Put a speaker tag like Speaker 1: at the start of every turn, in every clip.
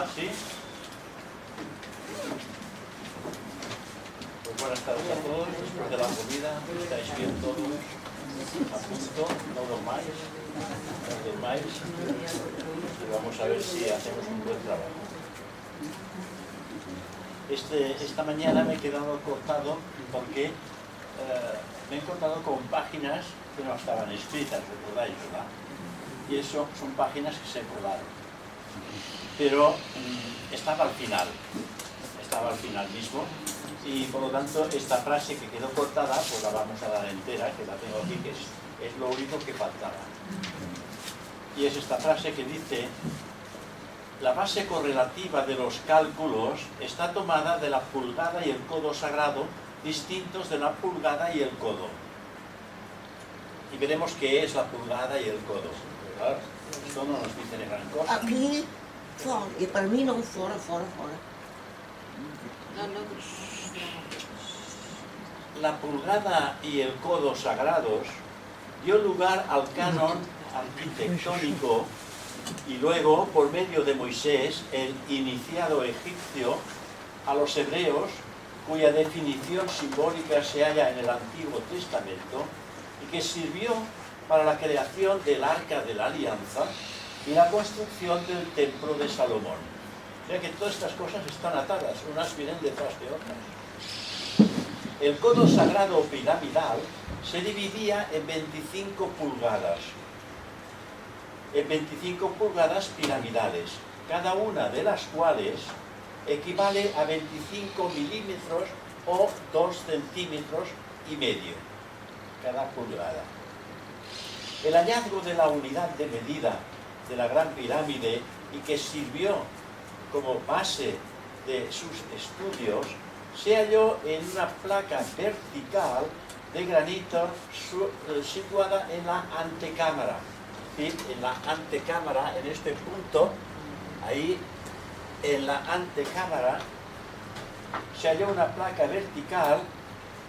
Speaker 1: ¿Sí? Pues buenas tardes a todos. Después de la comida, estáis bien todos a punto, no dormáis, y vamos a ver si hacemos un buen trabajo. Esta mañana me he quedado cortado porque me he encontrado con páginas que no estaban escritas, recordáis, ¿verdad? Y eso son páginas que se volaron. Pero estaba al final mismo, y por lo tanto esta frase que quedó cortada, pues la vamos a dar entera, que la tengo aquí, que es lo único que faltaba. Y es esta frase que dice: la base correlativa de los cálculos está tomada de la pulgada y el codo sagrado, distintos de la pulgada y el codo. Y veremos qué es la pulgada y el codo, ¿verdad? Esto no nos dice ni gran cosa.
Speaker 2: Aquí, y para mí no, fora.
Speaker 1: La pulgada y el codo sagrados dio lugar al canon arquitectónico y luego, por medio de Moisés, el iniciado egipcio, a los hebreos, cuya definición simbólica se halla en el Antiguo Testamento y que sirvió para la creación del Arca de la Alianza y la construcción del Templo de Salomón. O sea que todas estas cosas están atadas, unas vienen detrás de otras. El codo sagrado piramidal se dividía en 25 pulgadas. En 25 pulgadas piramidales, cada una de las cuales equivale a 25 milímetros o 2 centímetros y medio, cada pulgada. El hallazgo de la unidad de medida de la Gran Pirámide y que sirvió como base de sus estudios se halló en una placa vertical de granito situada en la antecámara. En la antecámara, en este punto, ahí en la antecámara se halló una placa vertical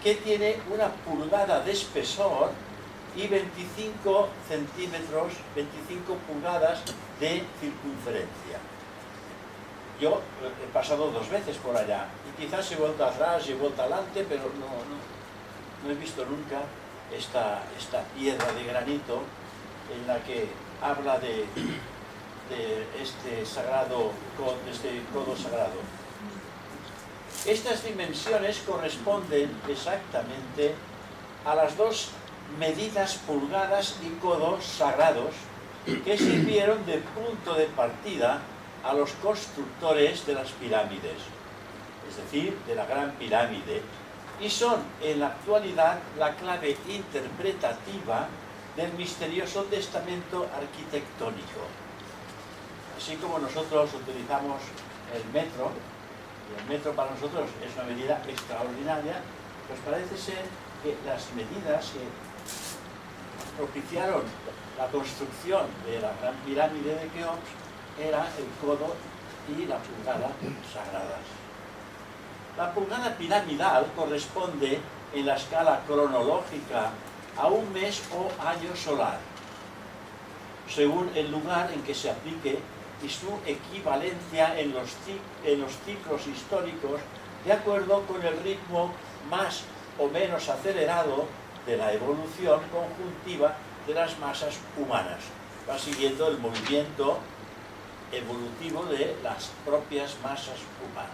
Speaker 1: que tiene una pulgada de espesor y 25 centímetros, 25 pulgadas de circunferencia. Yo he pasado 2 veces por allá y quizás he vuelto atrás y he vuelto adelante, pero no he visto nunca esta piedra de granito en la que habla de este codo sagrado. Estas dimensiones corresponden exactamente a las 2 medidas pulgadas y codos sagrados que sirvieron de punto de partida a los constructores de las pirámides, es decir, de la Gran Pirámide, y son en la actualidad la clave interpretativa del misterioso testamento arquitectónico. Así como nosotros utilizamos el metro, y el metro para nosotros es una medida extraordinaria, pues parece ser que las medidas que propiciaron la construcción de la Gran Pirámide de Keops era el codo y la pulgada sagradas. La pulgada piramidal corresponde en la escala cronológica a un mes o año solar, según el lugar en que se aplique y su equivalencia en los ciclos históricos de acuerdo con el ritmo más o menos acelerado de la evolución conjuntiva de las masas humanas. Va siguiendo el movimiento evolutivo de las propias masas humanas.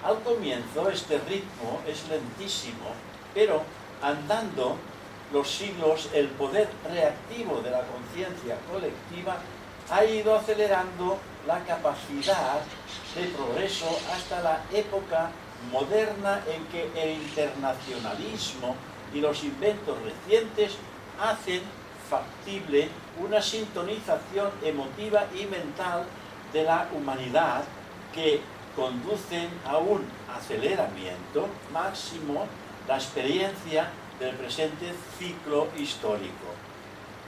Speaker 1: Al comienzo este ritmo es lentísimo, pero andando los siglos el poder reactivo de la conciencia colectiva ha ido acelerando la capacidad de progreso hasta la época moderna en que el internacionalismo y los inventos recientes hacen factible una sintonización emotiva y mental de la humanidad que conducen a un aceleramiento máximo la experiencia del presente ciclo histórico.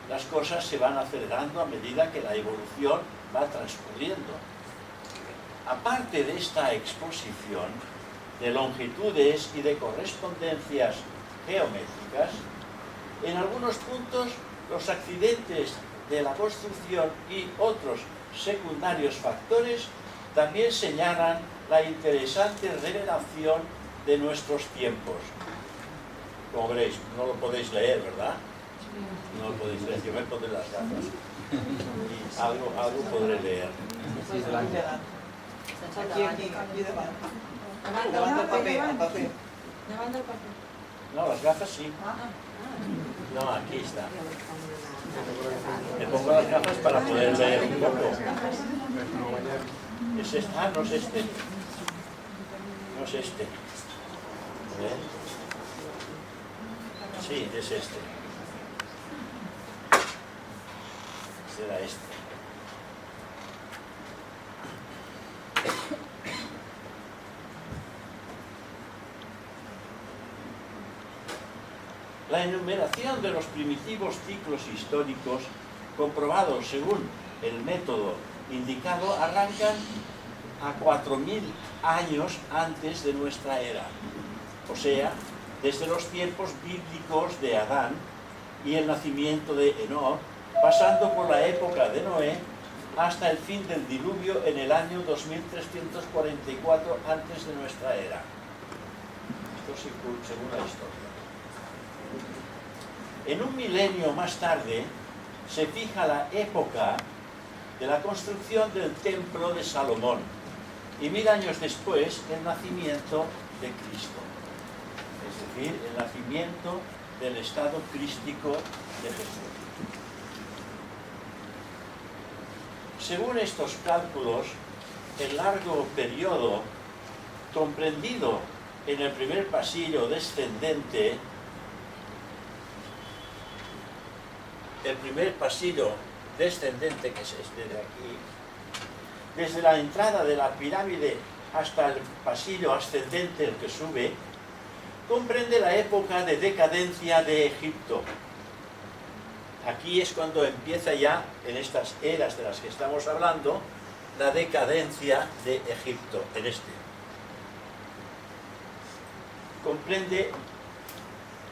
Speaker 1: Las cosas se van acelerando a medida que la evolución va transcurriendo. Aparte de esta exposición de longitudes y de correspondencias geométricas, en algunos puntos los accidentes de la construcción y otros secundarios factores también señalan la interesante revelación de nuestros tiempos. Como veréis, no lo podéis leer, ¿verdad? No lo podéis leer, yo me pondré las gafas y algo podré leer.
Speaker 3: Aquí levanta el papel.
Speaker 1: No, las gafas sí. No, aquí está. Me pongo las gafas para poder leer un poco. ¿Es este? Ah, no es este. No es este. ¿Ven? Sí, es este. Será este. La enumeración de los primitivos ciclos históricos, comprobados según el método indicado, arrancan a 4000 años antes de nuestra era, o sea, desde los tiempos bíblicos de Adán y el nacimiento de Enoc, pasando por la época de Noé, hasta el fin del diluvio en el año 2344 antes de nuestra era. Esto según la historia. En un milenio más tarde se fija la época de la construcción del templo de Salomón y 1000 años después el nacimiento de Cristo, es decir, el nacimiento del estado crístico de Jesús. Según estos cálculos, el largo periodo comprendido en el primer pasillo descendente, que es este de aquí, desde la entrada de la pirámide hasta el pasillo ascendente, el que sube, comprende la época de decadencia de Egipto. Aquí es cuando empieza ya, en estas eras de las que estamos hablando, la decadencia de Egipto, en este. Comprende,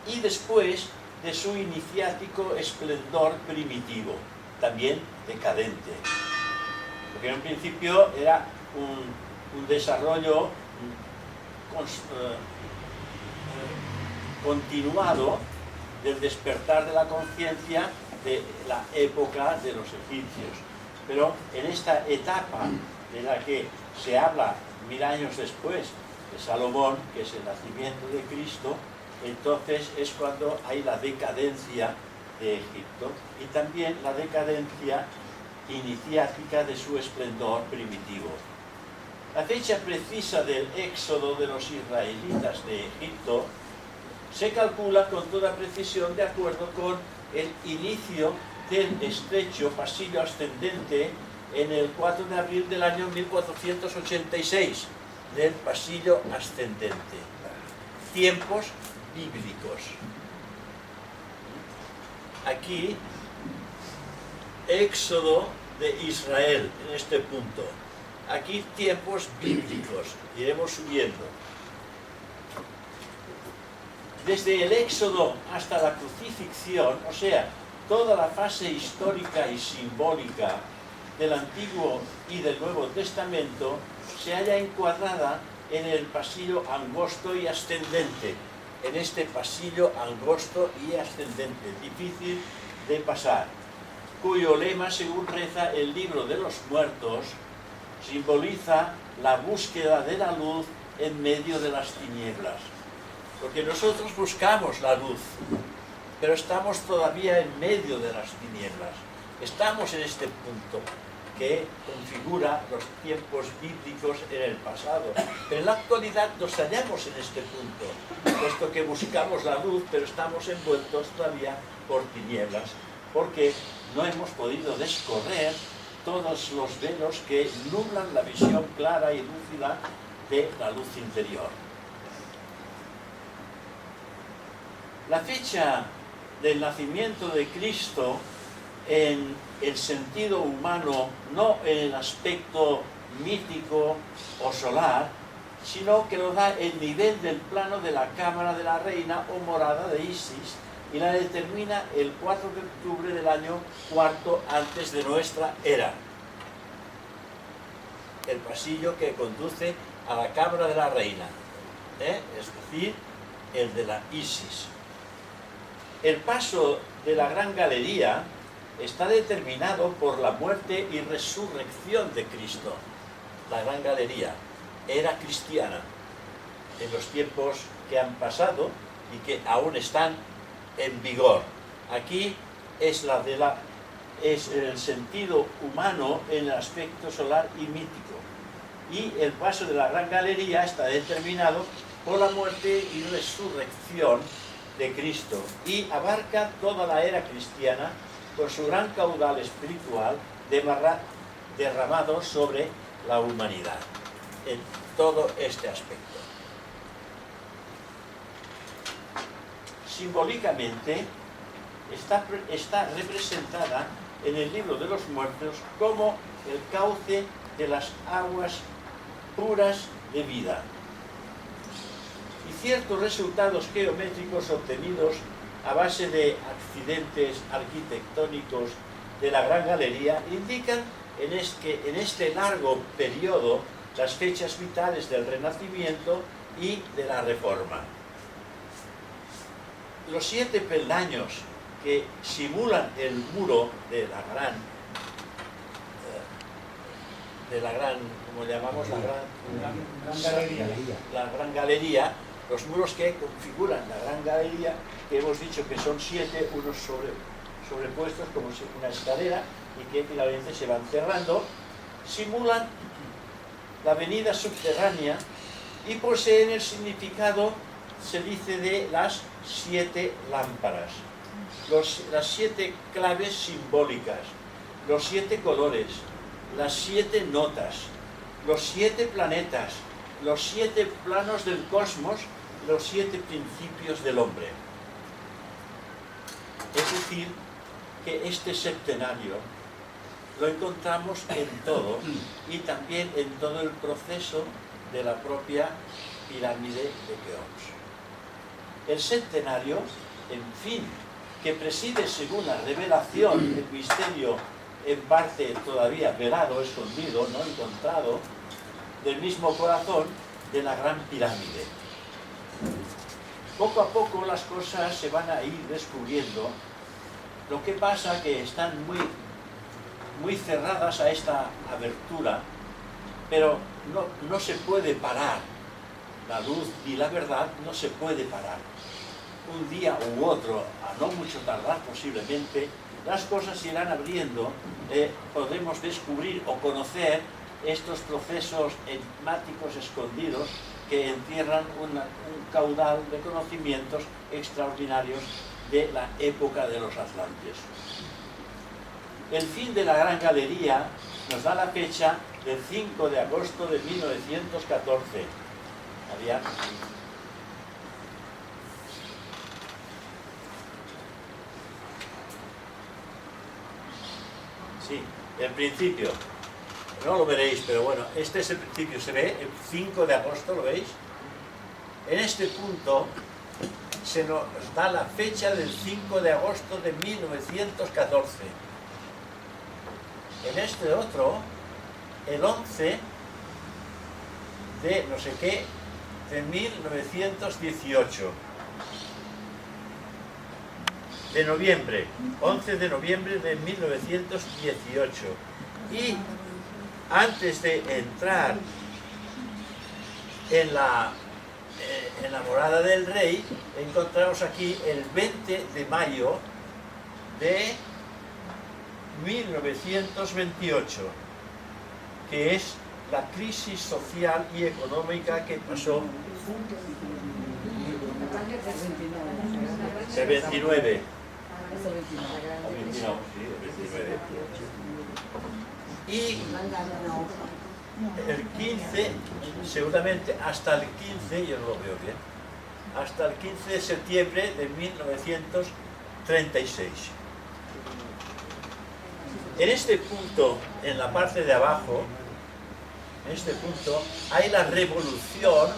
Speaker 1: y después de su iniciático esplendor primitivo, también decadente. Porque en un principio era un desarrollo continuado del despertar de la conciencia de la época de los egipcios. Pero en esta etapa de la que se habla 1000 años después de Salomón, que es el nacimiento de Cristo, entonces es cuando hay la decadencia de Egipto y también la decadencia iniciática de su esplendor primitivo. La fecha precisa del éxodo de los israelitas de Egipto se calcula con toda precisión de acuerdo con el inicio del estrecho pasillo ascendente en el 4 de abril del año 1486, del pasillo ascendente. Tiempos bíblicos. Aquí, éxodo de Israel, en este punto. Aquí, tiempos bíblicos. Iremos subiendo. Desde el éxodo hasta la crucifixión, o sea, toda la fase histórica y simbólica del Antiguo y del Nuevo Testamento se halla encuadrada en el pasillo angosto y ascendente, en este pasillo angosto y ascendente, difícil de pasar, cuyo lema, según reza el Libro de los Muertos, simboliza la búsqueda de la luz en medio de las tinieblas. Porque nosotros buscamos la luz, pero estamos todavía en medio de las tinieblas. Estamos en este punto que configura los tiempos bíblicos en el pasado. Pero en la actualidad nos hallamos en este punto, puesto que buscamos la luz, pero estamos envueltos todavía por tinieblas, porque no hemos podido descorrer todos los velos que nublan la visión clara y lúcida de la luz interior. La fecha del nacimiento de Cristo en el sentido humano, no en el aspecto mítico o solar, sino que lo da el nivel del plano de la cámara de la reina o morada de Isis y la determina el 4 de octubre del año cuarto antes de nuestra era. el pasillo que conduce a la cámara de la reina, es decir, el de la Isis. El paso de la Gran Galería está determinado por la muerte y resurrección de Cristo. La Gran Galería era cristiana en los tiempos que han pasado y que aún están en vigor. Aquí es el sentido humano en el aspecto solar y mítico. Y el paso de la Gran Galería está determinado por la muerte y resurrección de Cristo y abarca toda la era cristiana con su gran caudal espiritual derramado sobre la humanidad en todo este aspecto. Simbólicamente está representada en el libro de los muertos como el cauce de las aguas puras de vida. Y ciertos resultados geométricos obtenidos a base de accidentes arquitectónicos de la Gran Galería indican que en este largo periodo las fechas vitales del Renacimiento y de la Reforma. Los 7 peldaños que simulan el muro de la gran, como llamamos, la gran galería, los muros que configuran la Gran Galería, que hemos dicho que son 7, unos sobrepuestos como si una escalera y que finalmente se van cerrando, simulan la avenida subterránea y poseen el significado, se dice, de las 7 lámparas, las 7 claves simbólicas, los 7 colores, las 7 notas, los 7 planetas, los 7 planos del cosmos, los 7 principios del hombre. Es decir, que este septenario lo encontramos en todo y también en todo el proceso de la propia pirámide de Keops. El septenario, en fin, que preside según la revelación el misterio en parte todavía velado, escondido, no encontrado, del mismo corazón de la gran pirámide. Poco a poco las cosas se van a ir descubriendo. Lo que pasa que están muy cerradas a esta abertura, pero no se puede parar. La luz y la verdad no se puede parar. Un día u otro, a no mucho tardar posiblemente, las cosas se irán abriendo, podremos descubrir o conocer estos procesos enigmáticos escondidos que encierran un caudal de conocimientos extraordinarios de la época de los atlantes. El fin de la Gran Galería nos da la fecha del 5 de agosto de 1914. Había... Sí, el principio. No lo veréis, pero bueno, este es el principio. Se ve el 5 de agosto, ¿lo veis? En este punto se nos da la fecha del 5 de agosto de 1914. En este otro, el 11 de no sé qué, de 1918. De noviembre, 11 de noviembre de 1918. Y antes de entrar en la morada del rey, encontramos aquí el 20 de mayo de 1928, que es la crisis social y económica que pasó el 29. Y el 15, seguramente hasta el 15, yo no lo veo bien, hasta el 15 de septiembre de 1936. En este punto, en la parte de abajo, en este punto, hay la revolución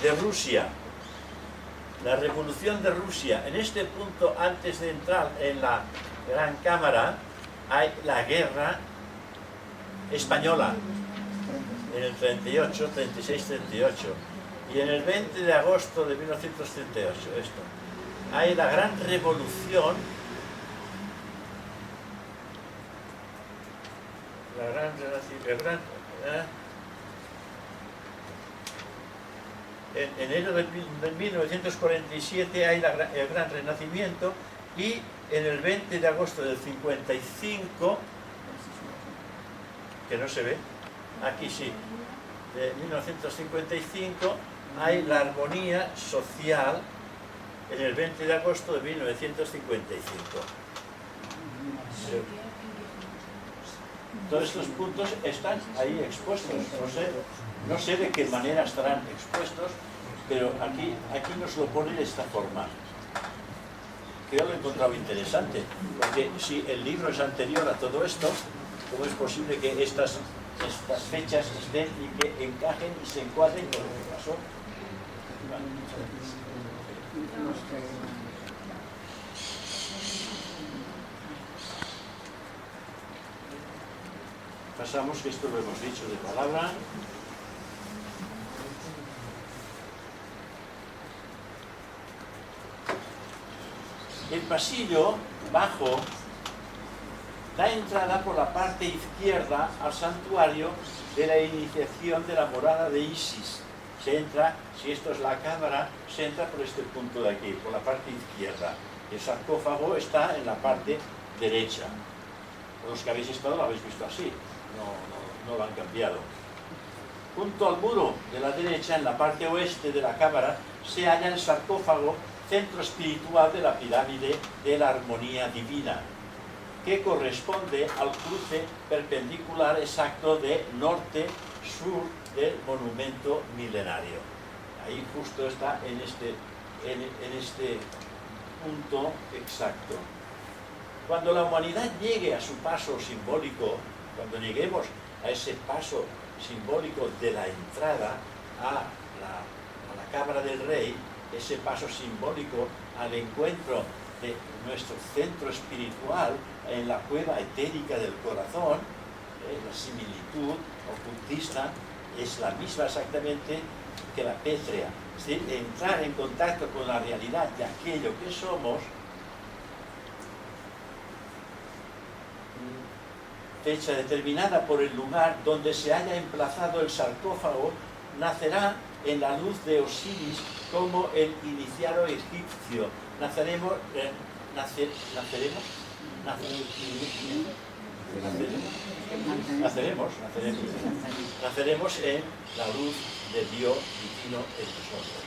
Speaker 1: de Rusia. La revolución de Rusia. En este punto, antes de entrar en la Gran Cámara, hay la guerra española, en el 38, 36, 38. Y en el 20 de agosto de 1938, esto. Hay la gran revolución, en enero de 1947 hay el gran renacimiento, y en el 20 de agosto del 55, que no se ve, aquí sí, de 1955, hay la armonía social en el 20 de agosto de 1955. Todos estos puntos están ahí expuestos. No sé de qué manera estarán expuestos, pero aquí nos lo pone de esta forma. Que yo lo he encontrado interesante, porque si el libro es anterior a todo esto, ¿cómo es posible que estas fechas estén y que encajen y se encuadren con lo que pasó? Pasamos, que esto lo hemos dicho de palabra. El pasillo bajo da entrada por la parte izquierda al santuario de la iniciación de la morada de Isis. Se entra, si esto es la cámara, se entra por este punto de aquí, por la parte izquierda. El sarcófago está en la parte derecha. Los que habéis estado lo habéis visto así, no lo han cambiado. Junto al muro de la derecha, en la parte oeste de la cámara, se halla el sarcófago, centro espiritual de la pirámide de la armonía divina, que corresponde al cruce perpendicular exacto de norte-sur del monumento milenario. Ahí justo está en este punto exacto. Cuando la humanidad llegue a su paso simbólico, cuando lleguemos a ese paso simbólico de la entrada a la Cámara del Rey, ese paso simbólico al encuentro de nuestro centro espiritual en la cueva etérica del corazón, la similitud ocultista es la misma exactamente que la pétrea. Es decir, entrar en contacto con la realidad de aquello que somos. Fecha determinada por el lugar donde se haya emplazado el sarcófago, nacerá en la luz de Osiris como el iniciado egipcio. Naceremos en la luz de Dios divino en nosotros.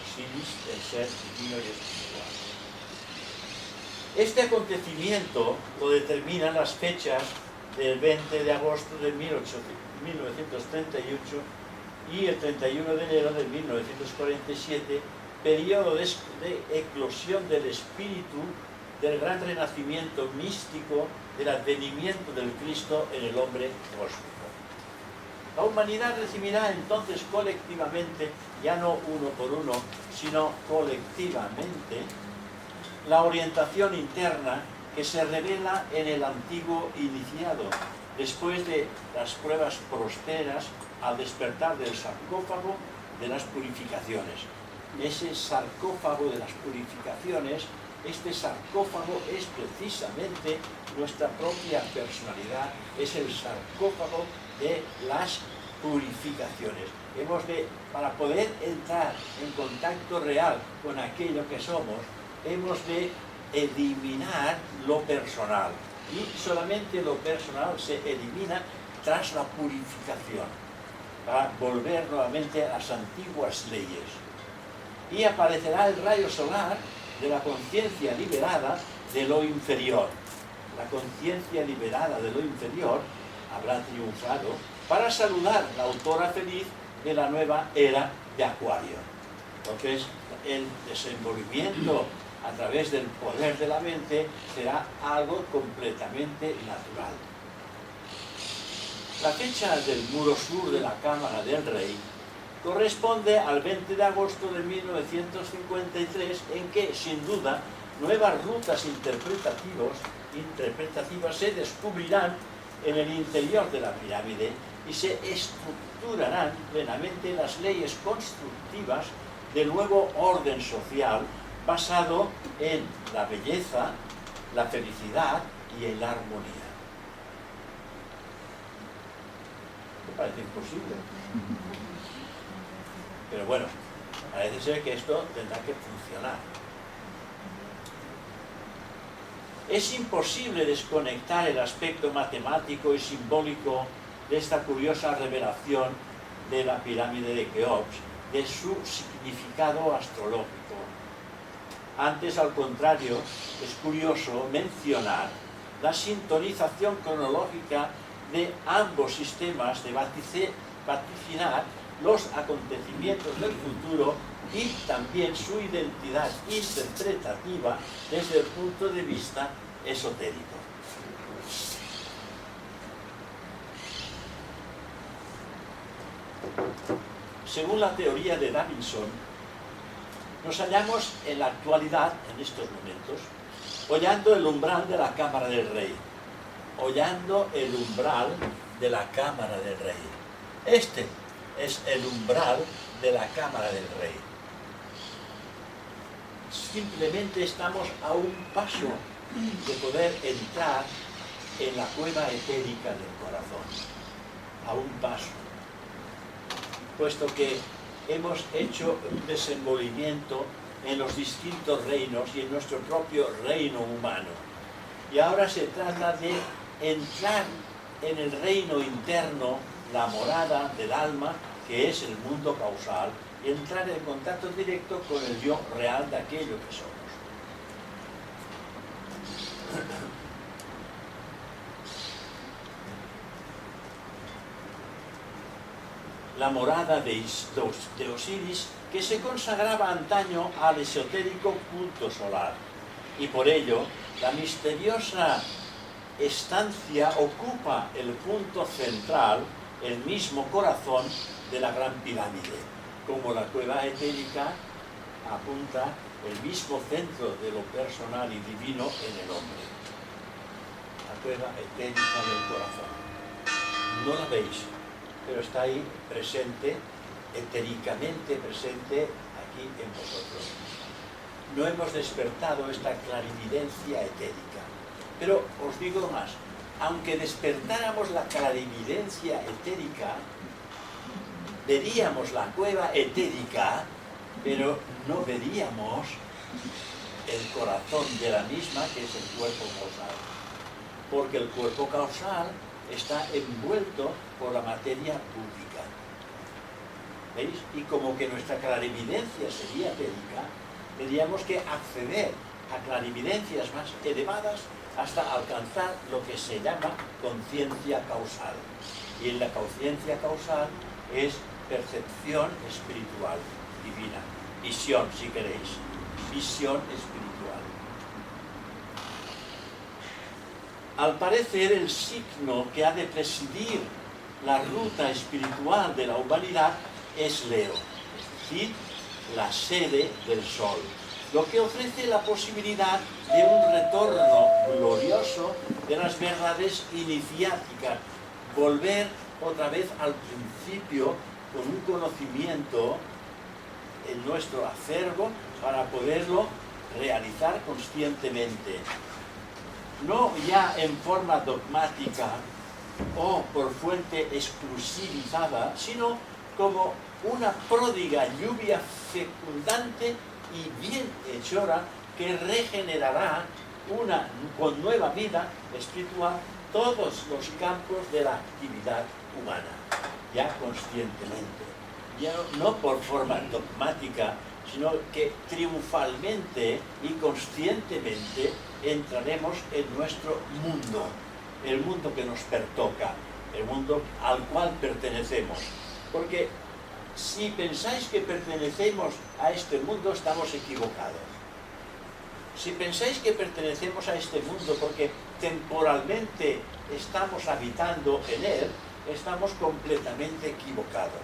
Speaker 1: Osiris, el ser divino y espiritual. Este acontecimiento lo determinan las fechas del 20 de agosto de 1938 y el 31 de enero de 1947, periodo de eclosión del espíritu, del gran renacimiento místico, del advenimiento del Cristo en el hombre cósmico. La humanidad recibirá entonces colectivamente, ya no uno por uno, sino colectivamente, la orientación interna que se revela en el antiguo iniciado, después de las pruebas prósperas al despertar del sarcófago de las purificaciones. Ese sarcófago de las purificaciones, este sarcófago es precisamente nuestra propia personalidad, es el sarcófago de las purificaciones. Para poder entrar en contacto real con aquello que somos, hemos de eliminar lo personal, y solamente lo personal se elimina tras la purificación, para volver nuevamente a las antiguas leyes. Y aparecerá el rayo solar de la conciencia liberada de lo inferior. La conciencia liberada de lo inferior habrá triunfado para saludar la autora feliz de la nueva era de Acuario. Entonces, el desenvolvimiento a través del poder de la mente será algo completamente natural. La fecha del muro sur de la Cámara del Rey corresponde al 20 de agosto de 1953, en que, sin duda, nuevas rutas interpretativas se descubrirán en el interior de la pirámide y se estructurarán plenamente las leyes constructivas del nuevo orden social basado en la belleza, la felicidad y en la armonía. Me parece imposible. Pero bueno, parece ser que esto tendrá que funcionar. Es imposible desconectar el aspecto matemático y simbólico de esta curiosa revelación de la pirámide de Keops, de su significado astrológico. Antes, al contrario, es curioso mencionar la sintonización cronológica de ambos sistemas, de vaticinar los acontecimientos del futuro y también su identidad interpretativa desde el punto de vista esotérico. Según la teoría de Davidson, nos hallamos en la actualidad, en estos momentos, hollando el umbral de la cámara del rey. Hollando el umbral de la cámara del rey. Este es el umbral de la cámara del rey. Simplemente estamos a un paso de poder entrar en la cueva etérica del corazón. A un paso. Puesto que hemos hecho un desenvolvimiento en los distintos reinos y en nuestro propio reino humano. Y ahora se trata de entrar en el reino interno, la morada del alma, que es el mundo causal, y entrar en contacto directo con el yo real de aquello que somos. La morada de Osiris, que se consagraba antaño al esotérico culto solar, y por ello la misteriosa estancia ocupa el punto central, el mismo corazón de la gran pirámide, como la cueva etérica apunta el mismo centro de lo personal y divino en el hombre. La cueva etérica del corazón. No la veis, pero está ahí presente, etéricamente presente aquí en vosotros. No hemos despertado esta clarividencia etérica. Pero os digo más, aunque despertáramos la clarividencia etérica, veríamos la cueva etérica, pero no veríamos el corazón de la misma, que es el cuerpo causal. Porque el cuerpo causal está envuelto por la materia pública. ¿Veis? Y como que nuestra clarividencia sería etérica, tendríamos que acceder a clarividencias más elevadas hasta alcanzar lo que se llama conciencia causal. Y en la conciencia causal es percepción espiritual, divina. Visión, si queréis. Visión espiritual. Al parecer, el signo que ha de presidir la ruta espiritual de la humanidad es Leo, es decir, la sede del Sol, lo que ofrece la posibilidad de un retorno glorioso de las verdades iniciáticas, volver otra vez al principio con un conocimiento en nuestro acervo para poderlo realizar conscientemente. No ya en forma dogmática o por fuente exclusivizada, sino como una pródiga lluvia fecundante y bien hechora que regenerará con nueva vida espiritual todos los campos de la actividad humana, ya conscientemente, ya no por forma dogmática, sino que triunfalmente y conscientemente entraremos en nuestro mundo, el mundo que nos pertoca, el mundo al cual pertenecemos. Porque si pensáis que pertenecemos a este mundo, estamos equivocados. Si pensáis que pertenecemos a este mundo porque temporalmente estamos habitando en él, estamos completamente equivocados.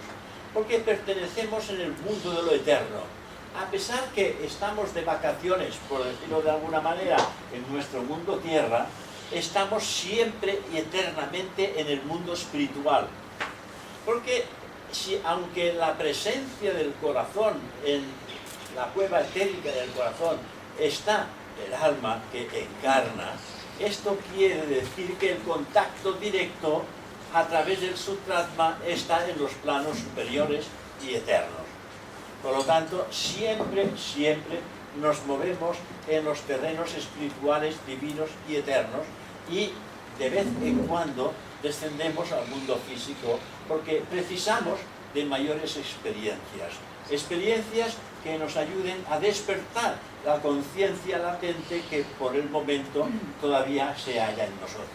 Speaker 1: Porque pertenecemos en el mundo de lo eterno. A pesar que estamos de vacaciones, por decirlo de alguna manera, en nuestro mundo tierra, estamos siempre y eternamente en el mundo espiritual. Porque aunque la presencia del corazón en la cueva etérica del corazón está el alma que encarna, esto quiere decir que el contacto directo a través del Sutratma está en los planos superiores y eternos. Por lo tanto, siempre nos movemos en los terrenos espirituales, divinos y eternos, y de vez en cuando descendemos al mundo físico porque precisamos de mayores experiencias que nos ayuden a despertar la conciencia latente que por el momento todavía se halla en nosotros.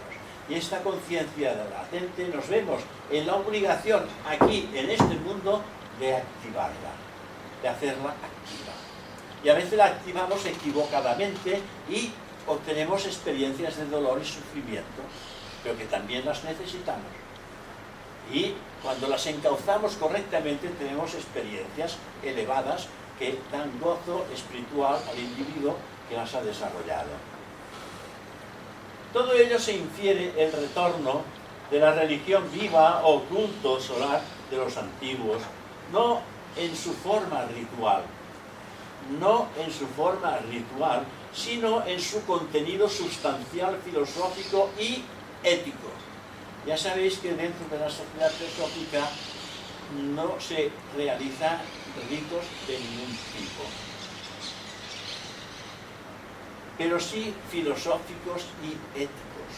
Speaker 1: Y esta conciencia latente nos vemos en la obligación aquí en este mundo de activarla, de hacerla activa. Y a veces la activamos equivocadamente y obtenemos experiencias de dolor y sufrimiento, pero que también las necesitamos. Y cuando las encauzamos correctamente tenemos experiencias elevadas que dan gozo espiritual al individuo que las ha desarrollado. Todo ello se infiere el retorno de la religión viva o culto solar de los antiguos, no en su forma ritual, sino en su contenido sustancial, filosófico y ético. Ya sabéis que dentro de la sociedad teosófica no se realizan ritos de ningún tipo, pero sí filosóficos y éticos.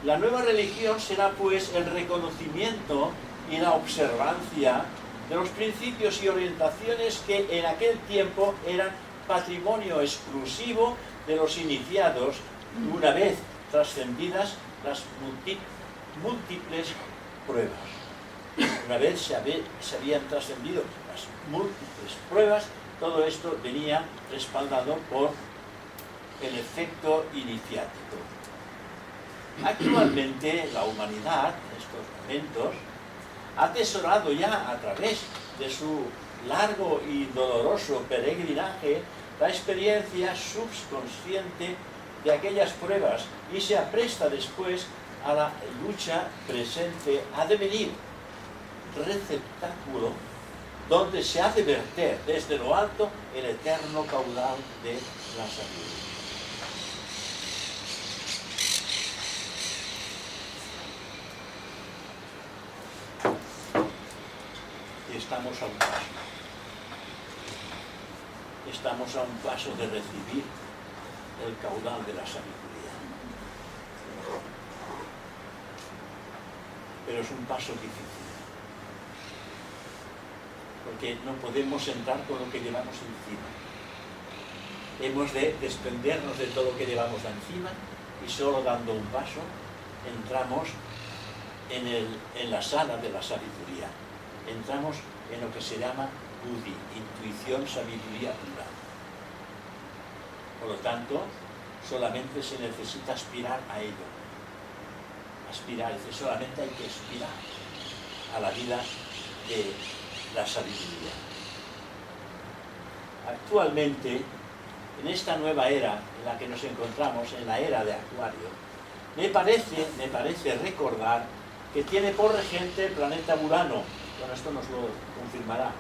Speaker 1: La nueva religión será pues el reconocimiento y la observancia de los principios y orientaciones que en aquel tiempo eran patrimonio exclusivo de los iniciados, una vez trascendidas las múltiples pruebas. Una vez se habían trascendido las múltiples pruebas, todo esto venía respaldado por el efecto iniciático. Actualmente la humanidad, en estos momentos, ha atesorado ya a través de su largo y doloroso peregrinaje la experiencia subconsciente de aquellas pruebas y se apresta después a la lucha presente, a devenir receptáculo donde se hace verter desde lo alto el eterno caudal de la sabiduría. Y estamos a un paso. Estamos a un paso de recibir el caudal de la sabiduría. Pero es un paso difícil, porque no podemos entrar con lo que llevamos encima. Hemos de desprendernos de todo lo que llevamos encima y solo dando un paso entramos en la sala de la sabiduría. Entramos en lo que se llama Buddhi, intuición, sabiduría pura. Por lo tanto, solamente se necesita aspirar a ello. Aspirar, es decir, solamente hay que aspirar a la vida de la sabiduría. Actualmente, en esta nueva era en la que nos encontramos, en la era de Acuario, me parece recordar que tiene por regente el planeta Urano. Bueno, esto nos lo confirmará.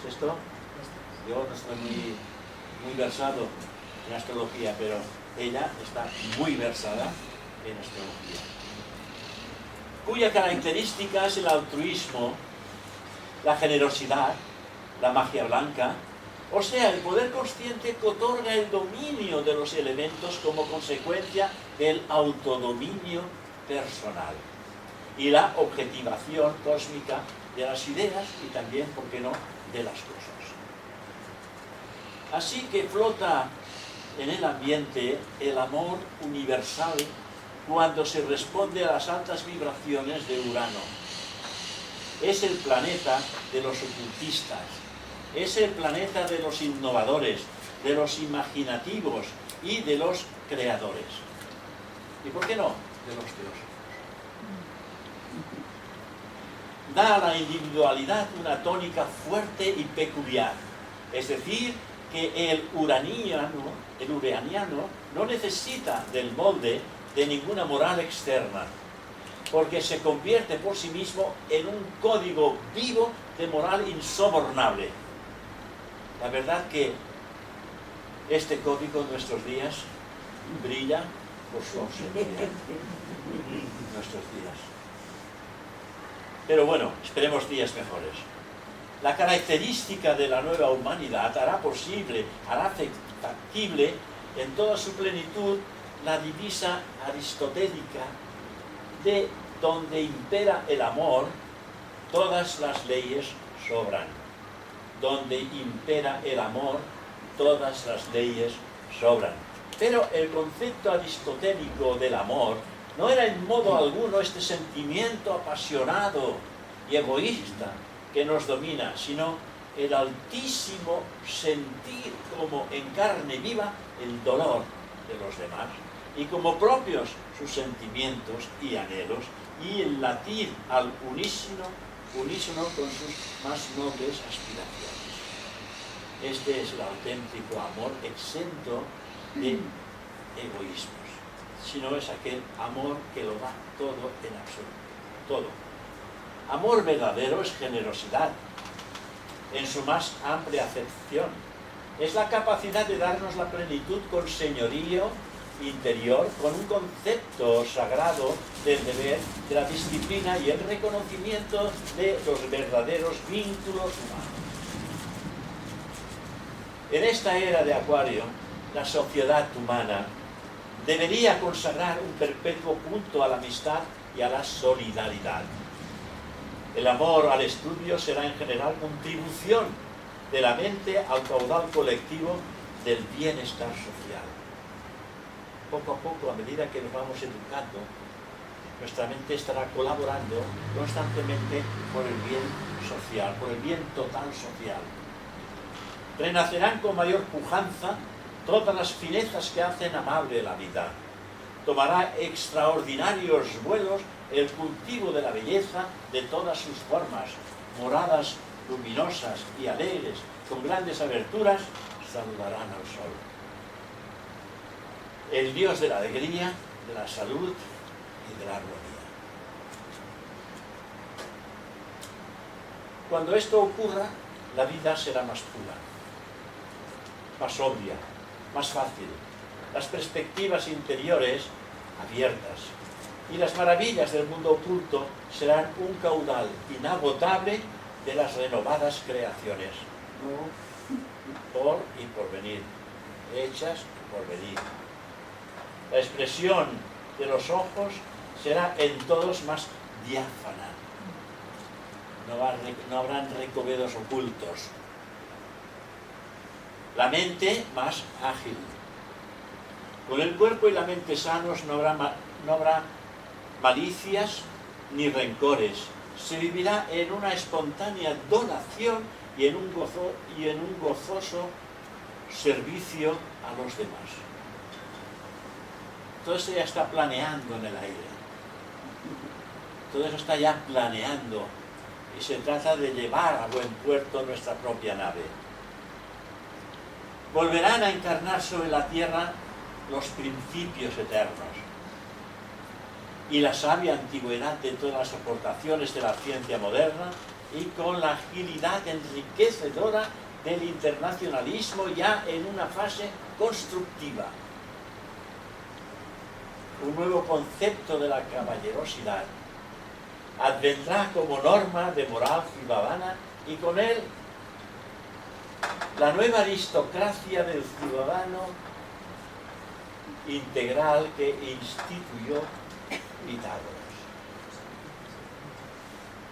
Speaker 1: ¿Es esto? Yo no estoy muy versado en astrología, pero ella está muy versada en astrología, cuya característica es el altruismo, la generosidad, la magia blanca, o sea, el poder consciente que otorga el dominio de los elementos como consecuencia del autodominio personal y la objetivación cósmica de las ideas y también, ¿por qué no?, de las cosas. Así que flota en el ambiente el amor universal cuando se responde a las altas vibraciones de Urano. Es el planeta de los ocultistas, es el planeta de los innovadores, de los imaginativos y de los creadores. ¿Y por qué no? De los teólogos. Da a la individualidad una tónica fuerte y peculiar. Es decir, que el uraniano no necesita del molde de ninguna moral externa, porque se convierte por sí mismo en un código vivo de moral insobornable. La verdad que este código en nuestros días brilla por su ausencia en nuestros días. Pero bueno, esperemos días mejores. La característica de la nueva humanidad hará posible, hará factible en toda su plenitud la divisa aristotélica de donde impera el amor, todas las leyes sobran. Donde impera el amor, todas las leyes sobran. Pero el concepto aristotélico del amor no era en modo alguno este sentimiento apasionado y egoísta que nos domina, sino el altísimo sentir como en carne viva el dolor de los demás y como propios sus sentimientos y anhelos, y el latir al unísono con sus más nobles aspiraciones. Este es el auténtico amor exento de egoísmos, sino es aquel amor que lo da todo en absoluto, todo. Amor verdadero es generosidad, en su más amplia acepción. Es la capacidad de darnos la plenitud con señorío interior, con un concepto sagrado del deber, de la disciplina y el reconocimiento de los verdaderos vínculos humanos. En esta era de Acuario, la sociedad humana debería consagrar un perpetuo culto a la amistad y a la solidaridad. El amor al estudio será en general contribución de la mente al caudal colectivo del bienestar social. Poco a poco, a medida que nos vamos educando, nuestra mente estará colaborando constantemente por el bien social, por el bien total social. Renacerán con mayor pujanza todas las finezas que hacen amable la vida. Tomará extraordinarios vuelos el cultivo de la belleza de todas sus formas, moradas luminosas y alegres, con grandes aberturas, saludarán al sol. El Dios de la alegría, de la salud y de la armonía. Cuando esto ocurra, la vida será más pura, más obvia, más fácil, las perspectivas interiores abiertas, y las maravillas del mundo oculto serán un caudal inagotable de las renovadas creaciones, por y por venir, hechas por venir. La expresión de los ojos será en todos más diáfana. No habrán recovedos ocultos. La mente más ágil. Con el cuerpo y la mente sanos no habrá malicias ni rencores. Se vivirá en una espontánea donación y en un gozoso servicio a los demás. Todo eso ya está planeando en el aire. Todo eso está ya planeando y se trata de llevar a buen puerto nuestra propia nave. Volverán a encarnar sobre la tierra los principios eternos y la sabia antigüedad de todas las aportaciones de la ciencia moderna, y con la agilidad enriquecedora del internacionalismo ya en una fase constructiva. Un nuevo concepto de la caballerosidad advendrá como norma de moral ciudadana, y con él la nueva aristocracia del ciudadano integral que instituyó Pitágoras.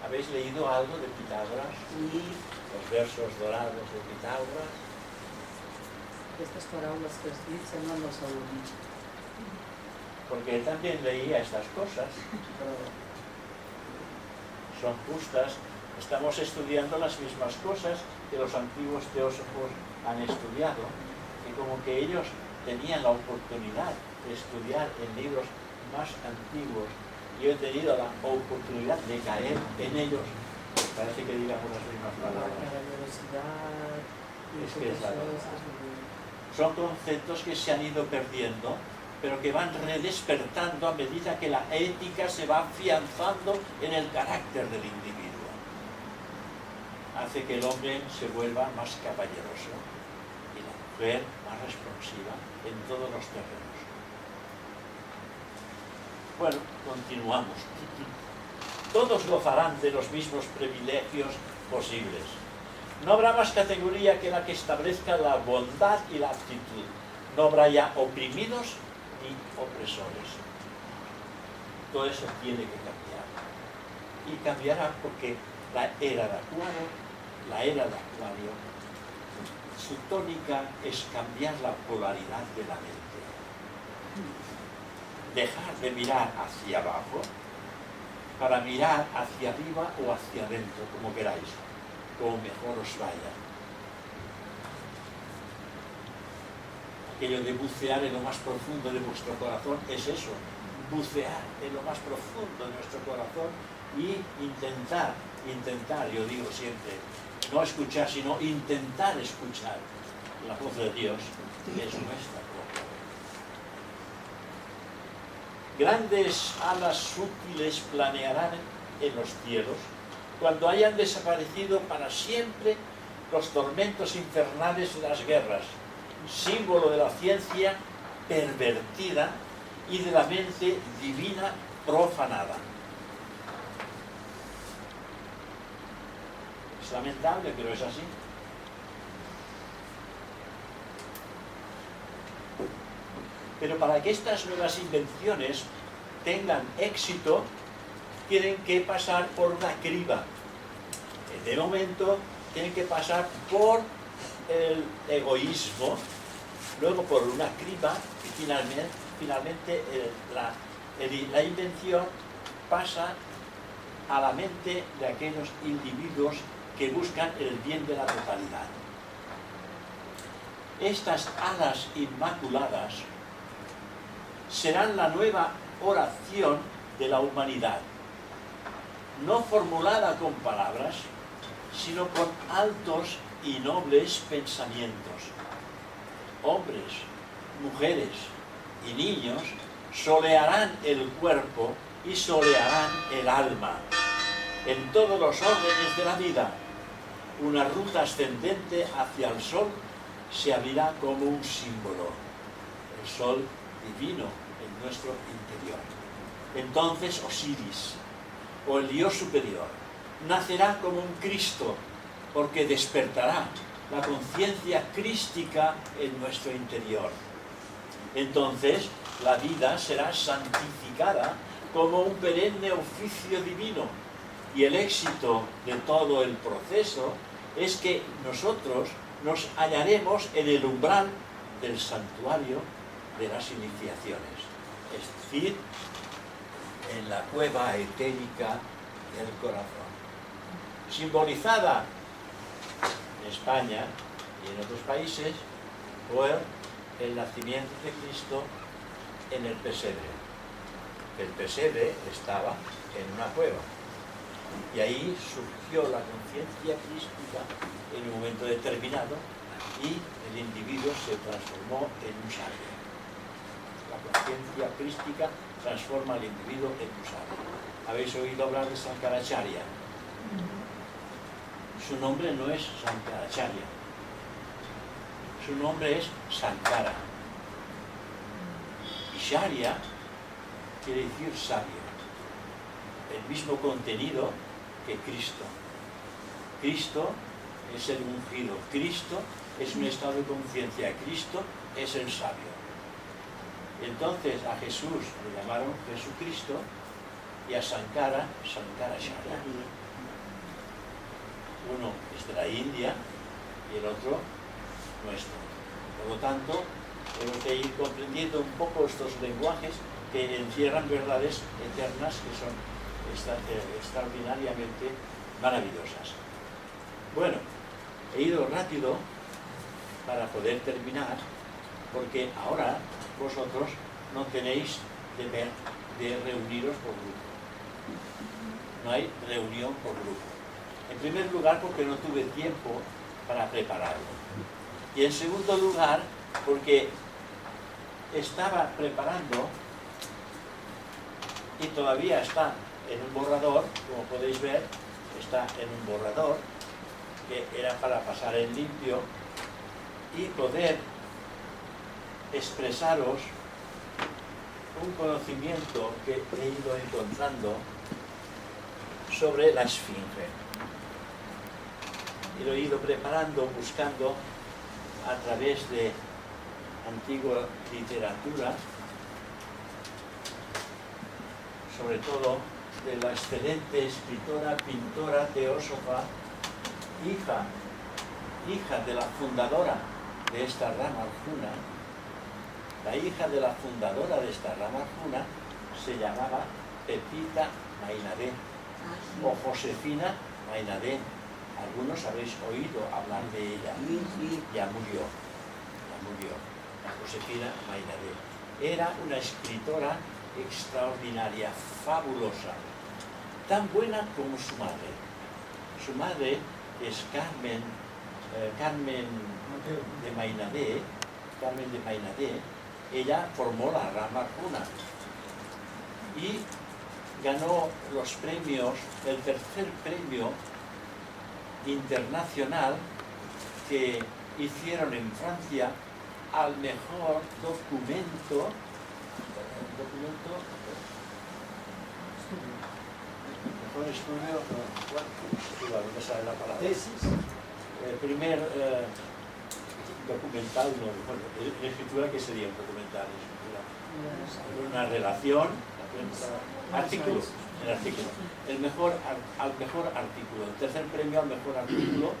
Speaker 1: ¿Habéis leído algo de Pitágoras?
Speaker 2: Sí.
Speaker 1: Los versos dorados de Pitágoras.
Speaker 4: Aquestes paraules que has dit semblen del Salomó.
Speaker 1: Porque él también leía estas cosas. Son justas. Estamos estudiando las mismas cosas que los antiguos teósofos han estudiado, y como que ellos tenían la oportunidad de estudiar en libros más antiguos, yo he tenido la oportunidad de caer en ellos. Parece que digamos las mismas palabras.
Speaker 4: La
Speaker 1: Es que es la verdad. Son conceptos que se han ido perdiendo pero que van redespertando a medida que la ética se va afianzando en el carácter del individuo. Hace que el hombre se vuelva más caballeroso y la mujer más responsiva en todos los terrenos. Bueno, continuamos. Todos gozarán de los mismos privilegios posibles. No habrá más categoría que la que establezca la bondad y la aptitud. No habrá ya oprimidos ni opresores. Todo eso tiene que cambiar. Y cambiará porque la era de Acuario, su tónica es cambiar la polaridad de la mente. Dejar de mirar hacia abajo para mirar hacia arriba o hacia adentro, como queráis, como mejor os vaya. Aquello de bucear en lo más profundo de vuestro corazón es eso, bucear en lo más profundo de nuestro corazón y intentar, yo digo siempre, no escuchar, sino intentar escuchar la voz de Dios, que es nuestra propia voz. Grandes alas sutiles planearán en los cielos cuando hayan desaparecido para siempre los tormentos infernales de las guerras, símbolo de la ciencia pervertida y de la mente divina profanada. Es lamentable, pero es así. Pero para que estas nuevas invenciones tengan éxito, tienen que pasar por una criba. De momento, tienen que pasar por el egoísmo, luego por una criba y finalmente la invención pasa a la mente de aquellos individuos que buscan el bien de la totalidad. Estas alas inmaculadas serán la nueva oración de la humanidad, no formulada con palabras, sino con altos y nobles pensamientos. Hombres, mujeres y niños solearán el cuerpo y solearán el alma. En todos los órdenes de la vida, una ruta ascendente hacia el sol se abrirá como un símbolo, el sol divino en nuestro interior. Entonces Osiris, o el Dios superior, nacerá como un Cristo, porque despertará la conciencia crística en nuestro interior. Entonces la vida será santificada como un perenne oficio divino, y el éxito de todo el proceso es que nosotros nos hallaremos en el umbral del santuario de las iniciaciones, es decir, en la cueva etérica del corazón, simbolizada en España y en otros países por el nacimiento de Cristo en el pesebre. El pesebre estaba en una cueva y ahí surgió la conciencia crística en un momento determinado y el individuo se transformó en un sabio. La conciencia crística transforma al individuo en un sabio. ¿Habéis oído hablar de Sankaracharya? Su nombre no es Sankaracharya, su nombre es Sankara. Y Charya quiere decir sabio, el mismo contenido que Cristo. Cristo es el ungido, Cristo es un estado de conciencia, Cristo es el sabio. Entonces a Jesús le llamaron Jesucristo y a Sankara, Sankaracharya. Uno es de la India y el otro nuestro. Por lo tanto, tenemos que ir comprendiendo un poco estos lenguajes que encierran verdades eternas que son extraordinariamente maravillosas. Bueno, he ido rápido para poder terminar, porque ahora vosotros no tenéis deber de reuniros por grupo. No hay reunión por grupo. En primer lugar, porque no tuve tiempo para prepararlo. Y en segundo lugar, porque estaba preparando, y todavía está en un borrador, como podéis ver, está en un borrador, que era para pasar en limpio y poder expresaros un conocimiento que he ido encontrando sobre la Esfinge. Y lo he ido preparando, buscando a través de antigua literatura, sobre todo de la excelente escritora, pintora, teósofa, hija de la fundadora de esta rama Arjuna. La hija de la fundadora de esta rama Arjuna se llamaba Pepita Mainadé o Josefina Mainadé. Algunos habéis oído hablar de ella. Ya murió. La Josefina Mainadé. Era una escritora extraordinaria, fabulosa, tan buena como su madre. Su madre es Carmen de Mainadé. Carmen de Mainadé. Ella formó la rama Arjuna y ganó los premios, el tercer premio internacional que hicieron en Francia al mejor documento mejor estudio, ¿dónde sale la palabra? Tesis. El primer documental, en escritura, ¿qué sería un documental? Una relación, artículo, el artículo. Al mejor artículo, el tercer premio al mejor artículo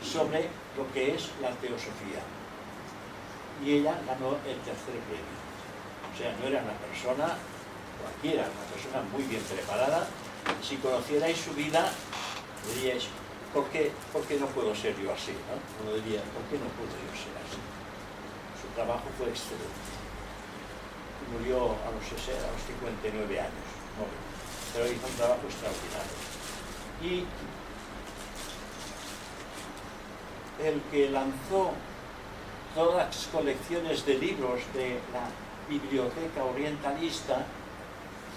Speaker 1: sobre lo que es la teosofía. Y ella ganó el tercer premio. O sea, no era una persona cualquiera, una persona muy bien preparada. Si conocierais su vida, diríais, ¿por qué no puedo ser yo así? ¿No? Uno diría, ¿por qué no puedo yo ser así? Su trabajo fue excelente. Murió a los 59 años, pero hizo un trabajo extraordinario. Y el que lanzó todas las colecciones de libros de la Biblioteca Orientalista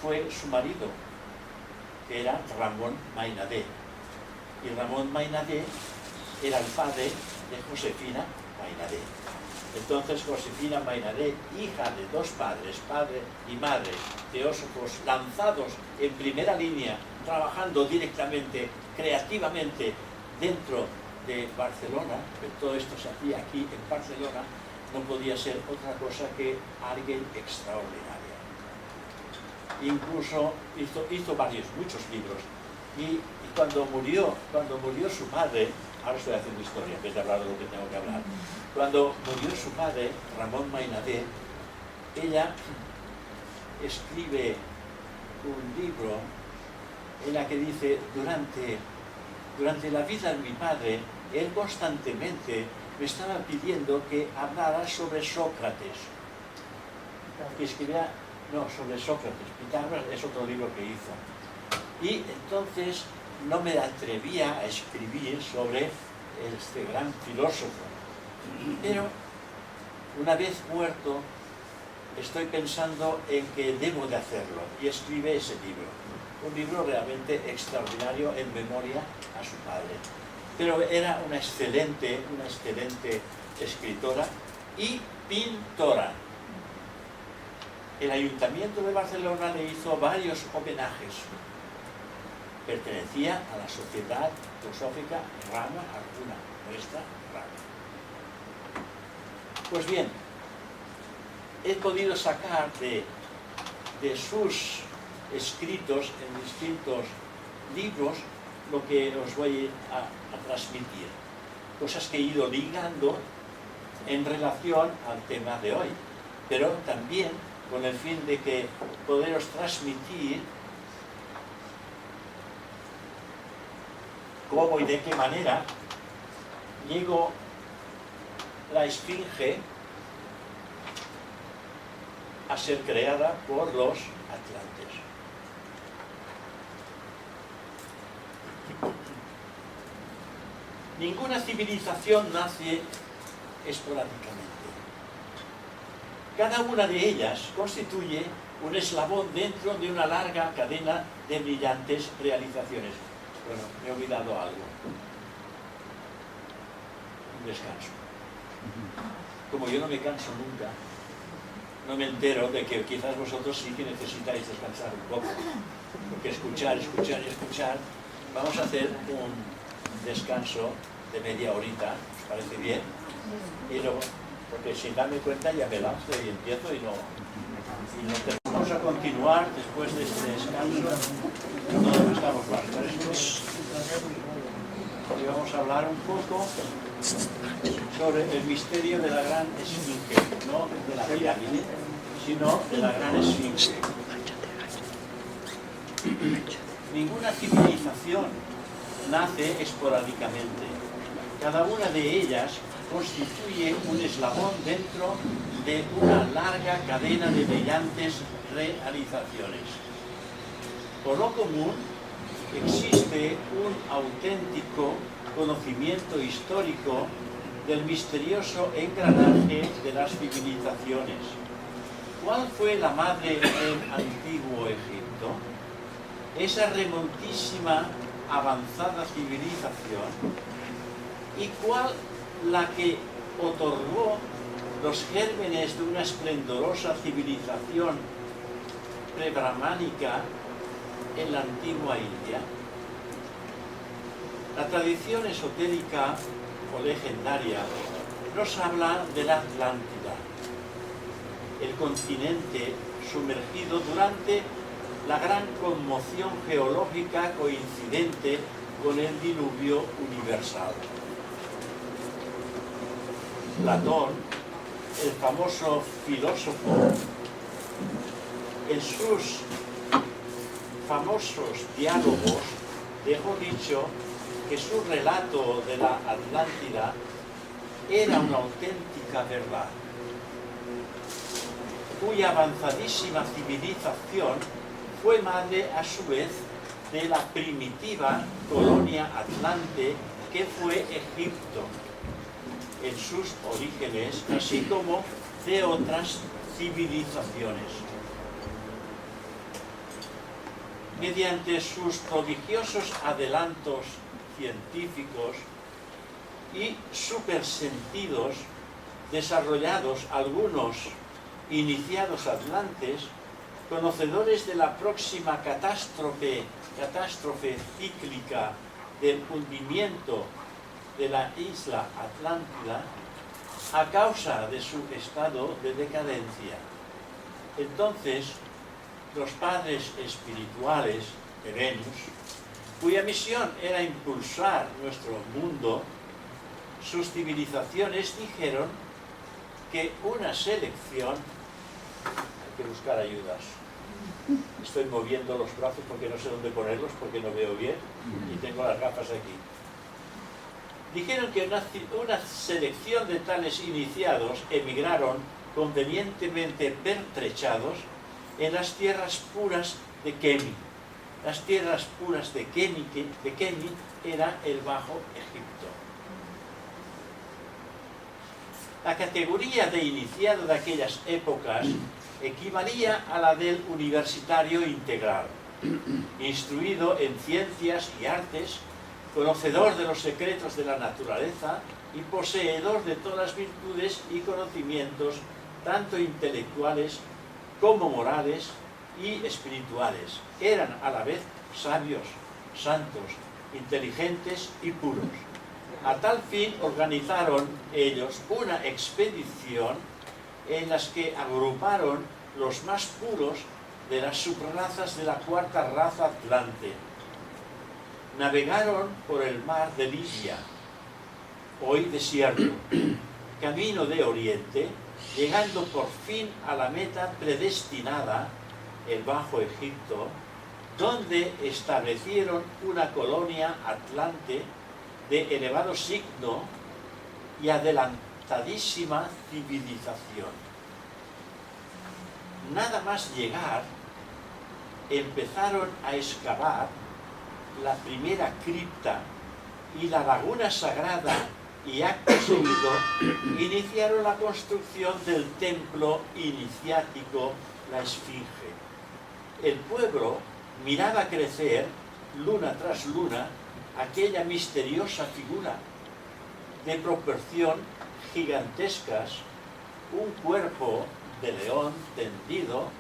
Speaker 1: fue su marido, que era Ramón Mainadé. Y Ramón Mainadé era el padre de Josefina Mainadé. Entonces Josefina Mainadé, hija de dos padres, padre y madre, teósofos lanzados en primera línea, trabajando directamente, creativamente dentro de Barcelona, que todo esto se hacía aquí en Barcelona, no podía ser otra cosa que alguien extraordinario. Incluso hizo muchos libros. Y cuando murió su madre, ahora estoy haciendo historia, en vez de hablar de lo que tengo que hablar, cuando murió su madre, Ramón Mainadé, ella escribe un libro en la que dice, durante la vida de mi padre, él constantemente me estaba pidiendo que hablara sobre Sócrates. Que escribía, sobre Sócrates. Pitágoras es otro libro que hizo. Y entonces no me atrevía a escribir sobre este gran filósofo. Pero una vez muerto, estoy pensando en que debo de hacerlo. Y escribe ese libro. Un libro realmente extraordinario en memoria a su padre. Pero era una excelente escritora y pintora. El Ayuntamiento de Barcelona le hizo varios homenajes. Pertenecía a la Sociedad Teosófica Rama Arjuna, nuestra rama. Pues bien, he podido sacar de sus escritos en distintos libros lo que os voy a transmitir. Cosas que he ido ligando en relación al tema de hoy, pero también con el fin de que poderos transmitir cómo y de qué manera llegó la Esfinge a ser creada por los atlantes. Ninguna civilización nace esporádicamente. Cada una de ellas constituye un eslabón dentro de una larga cadena de brillantes realizaciones. Bueno, me he olvidado algo. Un descanso. Como yo no me canso nunca, no me entero de que quizás vosotros sí que necesitáis descansar un poco. Porque escuchar, escuchar y escuchar, vamos a hacer un descanso de media horita, ¿os parece bien? Y luego, porque sin darme cuenta ya me lanzo y empiezo y no vamos a continuar después de este descanso. No estamos más frescos. Y vamos a hablar un poco sobre el misterio de la gran esfinge, no de la pirámide, sino de la gran esfinge. Ninguna civilización nace esporádicamente. Cada una de ellas constituye un eslabón dentro de una larga cadena de brillantes realizaciones. Por lo común, existe un auténtico conocimiento histórico del misterioso engranaje de las civilizaciones. ¿Cuál fue la madre del antiguo Egipto? Esa remontísima, avanzada civilización. ¿Y cuál la que otorgó los gérmenes de una esplendorosa civilización prebrahmánica en la antigua India? La tradición esotérica o legendaria nos habla de la Atlántida, el continente sumergido durante la gran conmoción geológica coincidente con el diluvio universal. Platón, el famoso filósofo, en sus famosos diálogos dejó dicho que su relato de la Atlántida era una auténtica verdad, cuya avanzadísima civilización fue madre a su vez de la primitiva colonia atlante que fue Egipto en sus orígenes, así como de otras civilizaciones. Mediante sus prodigiosos adelantos científicos y supersentidos desarrollados algunos iniciados atlantes, conocedores de la próxima catástrofe cíclica del hundimiento de la isla Atlántida a causa de su estado de decadencia. Entonces, los padres espirituales de Venus, cuya misión era impulsar nuestro mundo, sus civilizaciones dijeron que una selección, hay que buscar ayudas. Estoy moviendo los brazos porque no sé dónde ponerlos, porque no veo bien y tengo las gafas aquí. Dijeron que una selección de tales iniciados emigraron convenientemente pertrechados en las tierras puras de Kemi. Las tierras puras de Kemi era el Bajo Egipto. La categoría de iniciado de aquellas épocas equivalía a la del universitario integral, instruido en ciencias y artes, conocedor de los secretos de la naturaleza y poseedor de todas las virtudes y conocimientos, tanto intelectuales como morales y espirituales. Eran a la vez sabios, santos, inteligentes y puros. A tal fin organizaron ellos una expedición en las que agruparon los más puros de las subrazas de la cuarta raza atlante. Navegaron por el mar de Libia, hoy desierto, camino de Oriente, llegando por fin a la meta predestinada, el Bajo Egipto, donde establecieron una colonia atlante de elevado signo y adelantadísima civilización. Nada más llegar, empezaron a excavar la primera cripta y la laguna sagrada y acto seguido iniciaron la construcción del templo iniciático, la Esfinge. El pueblo miraba crecer, luna tras luna, aquella misteriosa figura de proporción gigantescas, un cuerpo de león tendido,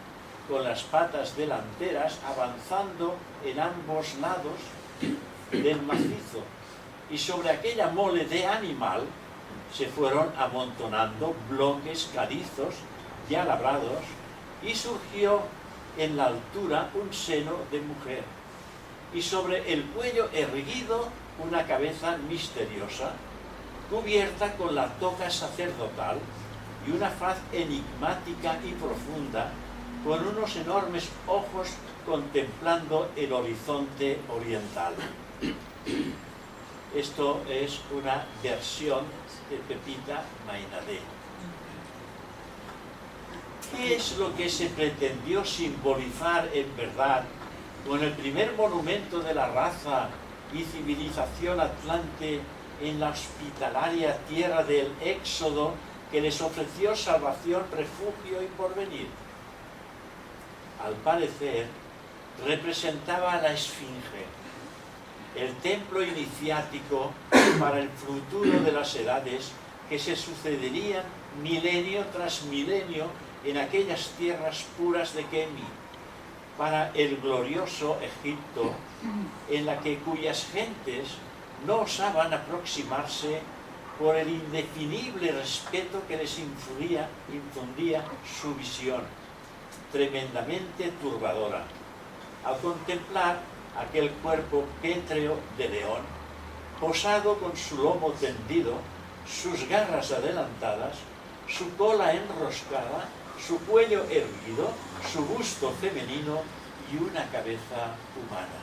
Speaker 1: con las patas delanteras avanzando en ambos lados del macizo, y sobre aquella mole de animal se fueron amontonando bloques calizos ya labrados, y surgió en la altura un seno de mujer, y sobre el cuello erguido una cabeza misteriosa, cubierta con la toga sacerdotal, y una faz enigmática y profunda, con unos enormes ojos contemplando el horizonte oriental. Esto es una versión de Pepita Mainadé. ¿Qué es lo que se pretendió simbolizar en verdad con el primer monumento de la raza y civilización atlante en la hospitalaria tierra del Éxodo, que les ofreció salvación, refugio y porvenir? Al parecer, representaba a la Esfinge, el templo iniciático para el futuro de las edades que se sucederían milenio tras milenio en aquellas tierras puras de Kemi, para el glorioso Egipto, en la que cuyas gentes no osaban aproximarse por el indefinible respeto que les infundía su visión, tremendamente turbadora, al contemplar aquel cuerpo pétreo de león, posado con su lomo tendido, sus garras adelantadas, su cola enroscada, su cuello erguido, su busto femenino y una cabeza humana.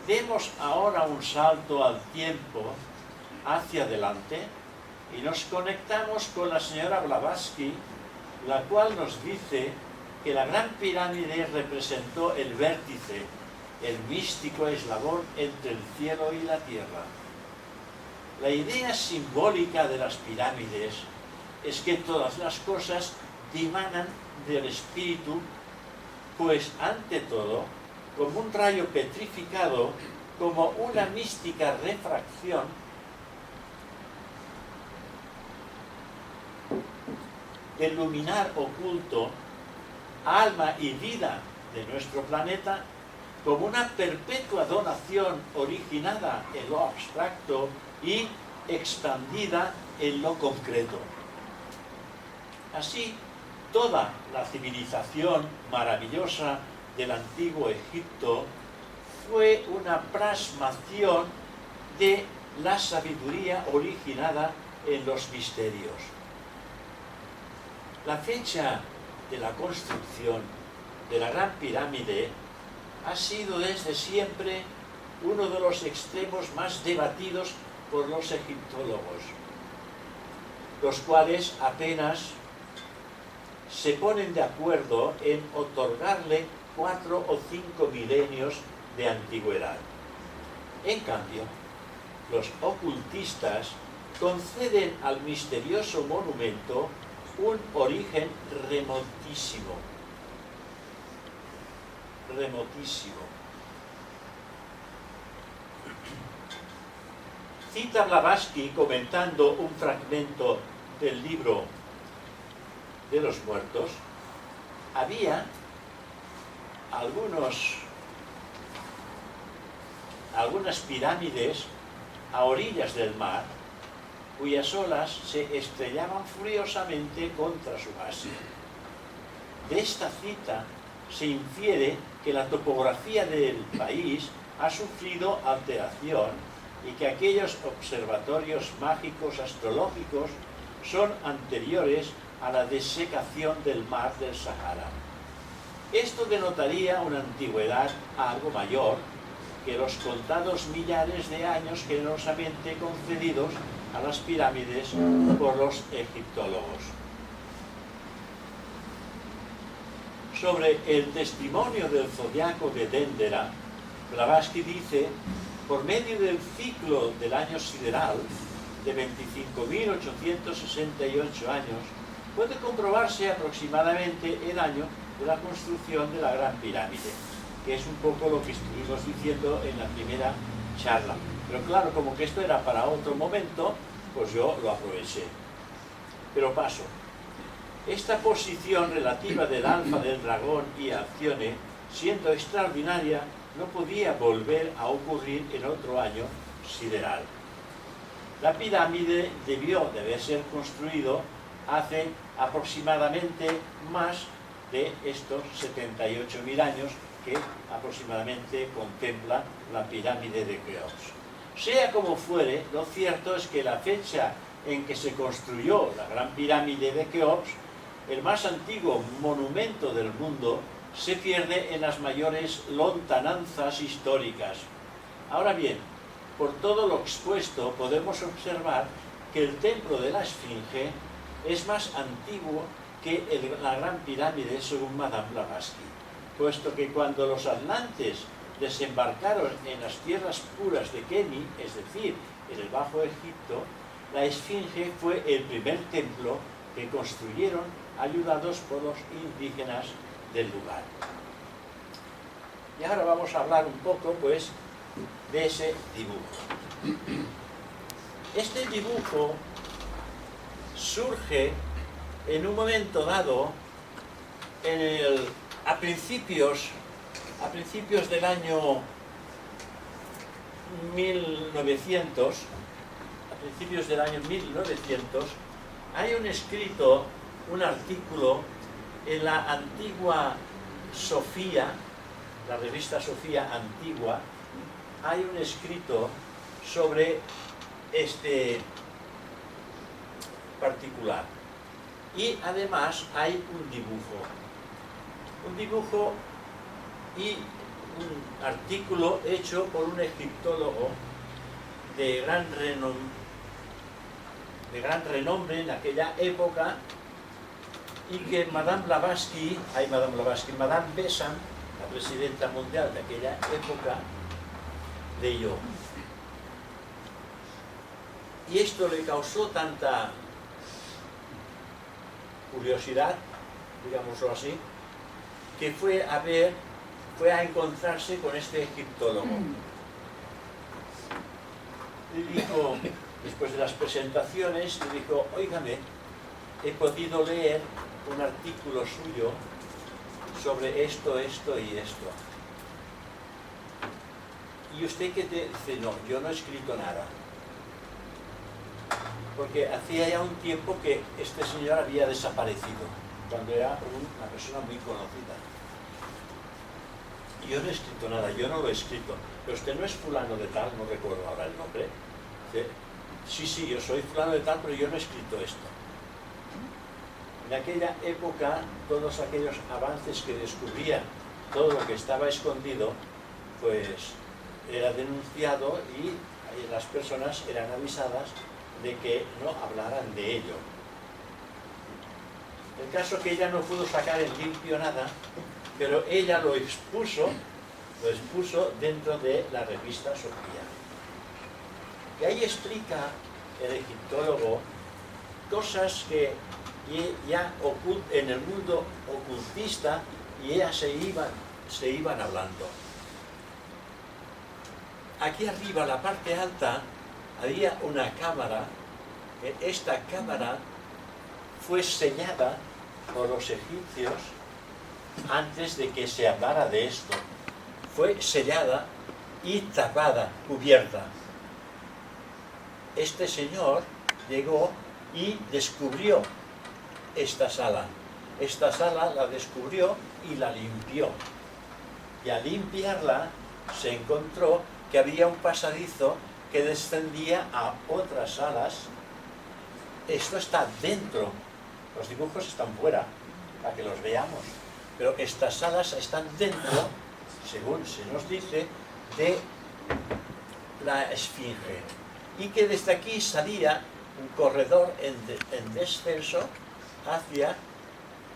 Speaker 1: Demos ahora un salto al tiempo hacia adelante y nos conectamos con la señora Blavatsky, la cual nos dice que la Gran Pirámide representó el vértice, el místico eslabón entre el cielo y la tierra. La idea simbólica de las pirámides es que todas las cosas dimanan del espíritu, pues ante todo, como un rayo petrificado, como una mística refracción, del luminar oculto, alma y vida de nuestro planeta, como una perpetua donación originada en lo abstracto y expandida en lo concreto. Así, toda la civilización maravillosa del antiguo Egipto fue una plasmación de la sabiduría originada en los misterios. La fecha de la construcción de la Gran Pirámide ha sido desde siempre uno de los extremos más debatidos por los egiptólogos, los cuales apenas se ponen de acuerdo en otorgarle 4 o 5 milenios de antigüedad. En cambio, los ocultistas conceden al misterioso monumento un origen remotísimo. Cita Blavatsky, comentando un fragmento del libro de los muertos: había algunas pirámides a orillas del mar cuyas olas se estrellaban furiosamente contra su base. De esta cita se infiere que la topografía del país ha sufrido alteración y que aquellos observatorios mágicos astrológicos son anteriores a la desecación del mar del Sahara. Esto denotaría una antigüedad algo mayor que los contados millares de años generosamente concedidos a las pirámides por los egiptólogos. Sobre el testimonio del zodiaco de Dendera, Blavatsky dice, por medio del ciclo del año sideral, de 25.868 años, puede comprobarse aproximadamente el año de la construcción de la Gran Pirámide, que es un poco lo que estuvimos diciendo en la primera charla. Pero claro, como que esto era para otro momento, pues yo lo aproveché. Pero paso. Esta posición relativa del alfa del dragón y Alcione, siendo extraordinaria, no podía volver a ocurrir en otro año sideral. La pirámide debió de haber sido construido hace aproximadamente más de estos 78.000 años que aproximadamente contempla la pirámide de Keops. Sea como fuere, lo cierto es que la fecha en que se construyó la Gran Pirámide de Keops, el más antiguo monumento del mundo, se pierde en las mayores lontananzas históricas. Ahora bien, por todo lo expuesto podemos observar que el templo de la Esfinge es más antiguo que la Gran Pirámide según Madame Blavatsky, puesto que cuando los atlantes desembarcaron en las tierras puras de Keni, es decir, en el Bajo Egipto, la Esfinge fue el primer templo que construyeron ayudados por los indígenas del lugar. Y ahora vamos a hablar un poco, pues, de ese dibujo. Este dibujo surge en un momento dado, a principios del año 1900, hay un escrito, un artículo en la antigua Sofía, la revista Sofía antigua, hay un escrito sobre este particular. Y además hay un dibujo y un artículo hecho por un egiptólogo de gran renombre en aquella época, y que Madame Besant, la presidenta mundial de aquella época, leyó. Y esto le causó tanta curiosidad, digámoslo así, que fue a encontrarse con este egiptólogo. Le dijo, después de las presentaciones, le dijo, óigame, he podido leer un artículo suyo sobre esto y esto. ¿Y usted qué te dice? No, yo no he escrito nada. Porque hacía ya un tiempo que este señor había desaparecido, cuando era una persona muy conocida. Y yo no he escrito nada, yo no lo he escrito. Pero usted no es fulano de tal, no recuerdo ahora el nombre. Sí, yo soy fulano de tal, pero yo no he escrito esto. En aquella época, todos aquellos avances que descubrían, todo lo que estaba escondido, pues era denunciado y las personas eran avisadas de que no hablaran de ello. El caso es que ella no pudo sacar en limpio nada, pero ella lo expuso dentro de la revista Sofía. Y ahí explica el egiptólogo cosas que ya en el mundo ocultista y ellas se iban hablando. Aquí arriba, la parte alta, había una cámara. Esta cámara fue sellada por los egipcios antes de que se hablara de esto. Fue sellada y tapada, cubierta. Este señor llegó y descubrió esta sala. Esta sala la descubrió y la limpió. Y al limpiarla se encontró que había un pasadizo que descendía a otras salas. Esto está dentro. Los dibujos están fuera, para que los veamos. Pero estas salas están dentro, según se nos dice, de la Esfinge. Y que desde aquí salía un corredor en descenso hacia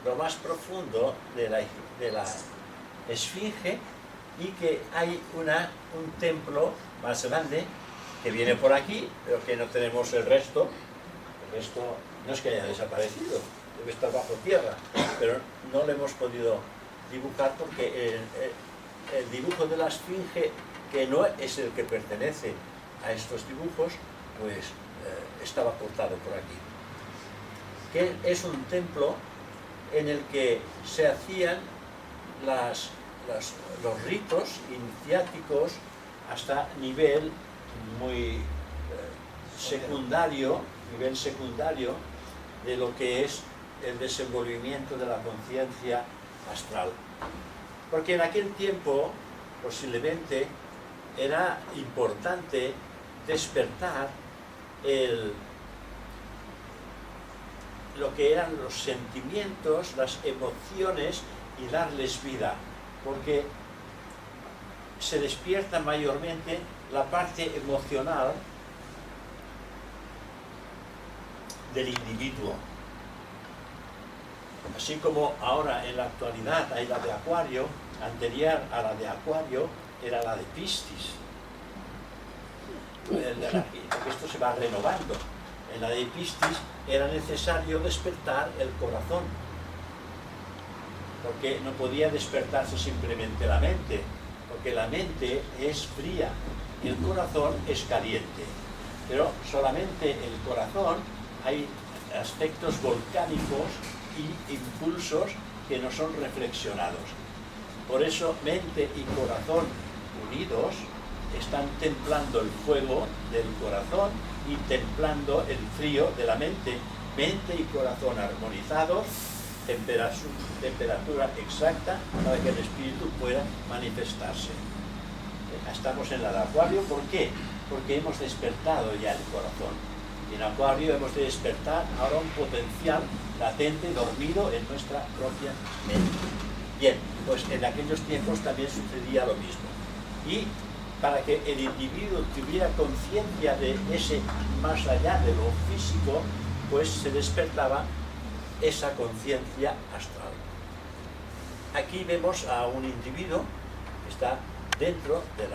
Speaker 1: lo más profundo de la Esfinge, y que hay un templo más grande que viene por aquí, pero que no tenemos el resto. El resto no es que haya desaparecido, debe estar bajo tierra, pero no lo hemos podido dibujar porque el dibujo de la esfinge, que no es el que pertenece a estos dibujos, pues estaba cortado por aquí. Que es un templo en el que se hacían los ritos iniciáticos hasta nivel muy secundario de lo que es el desenvolvimiento de la conciencia astral. Porque en aquel tiempo, posiblemente, era importante despertar lo que eran los sentimientos, las emociones y darles vida, porque se despierta mayormente la parte emocional del individuo. Así como ahora en la actualidad hay la de Acuario, anterior a la de Acuario era la de Piscis. Esto se va renovando. En la de Piscis era necesario despertar el corazón, porque no podía despertarse simplemente la mente, porque la mente es fría y el corazón es caliente. Pero solamente el corazón hay aspectos volcánicos y impulsos que no son reflexionados. Por eso mente y corazón unidos están templando el fuego del corazón y templando el frío de la mente. Mente y corazón armonizados, temperatura exacta para que el espíritu pueda manifestarse. Estamos en la de Acuario, ¿por qué? Porque hemos despertado ya el corazón. Y en Acuario hemos de despertar ahora un potencial latente, dormido en nuestra propia mente. Bien, pues en aquellos tiempos también sucedía lo mismo. Y para que el individuo tuviera conciencia de ese más allá de lo físico, pues se despertaba esa conciencia astral. Aquí vemos a un individuo que está dentro de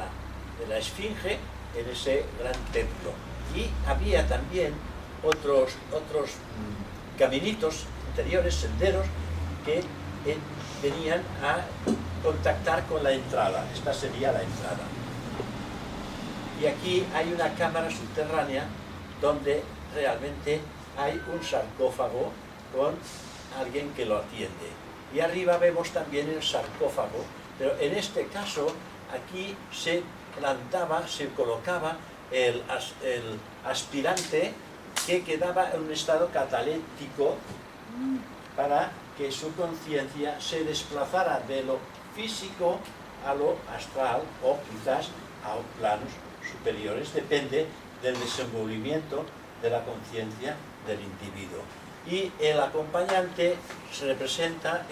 Speaker 1: la esfinge en ese gran templo. Y había también otros caminitos interiores, senderos, que venían a contactar con la entrada. Esta sería la entrada. Y aquí hay una cámara subterránea donde realmente hay un sarcófago con alguien que lo atiende. Y arriba vemos también el sarcófago, pero en este caso aquí se plantaba, se colocaba el aspirante que quedaba en un estado cataléptico para que su conciencia se desplazara de lo físico a lo astral o quizás a planos superiores, depende del desenvolvimiento de la conciencia del individuo. Y el acompañante se representa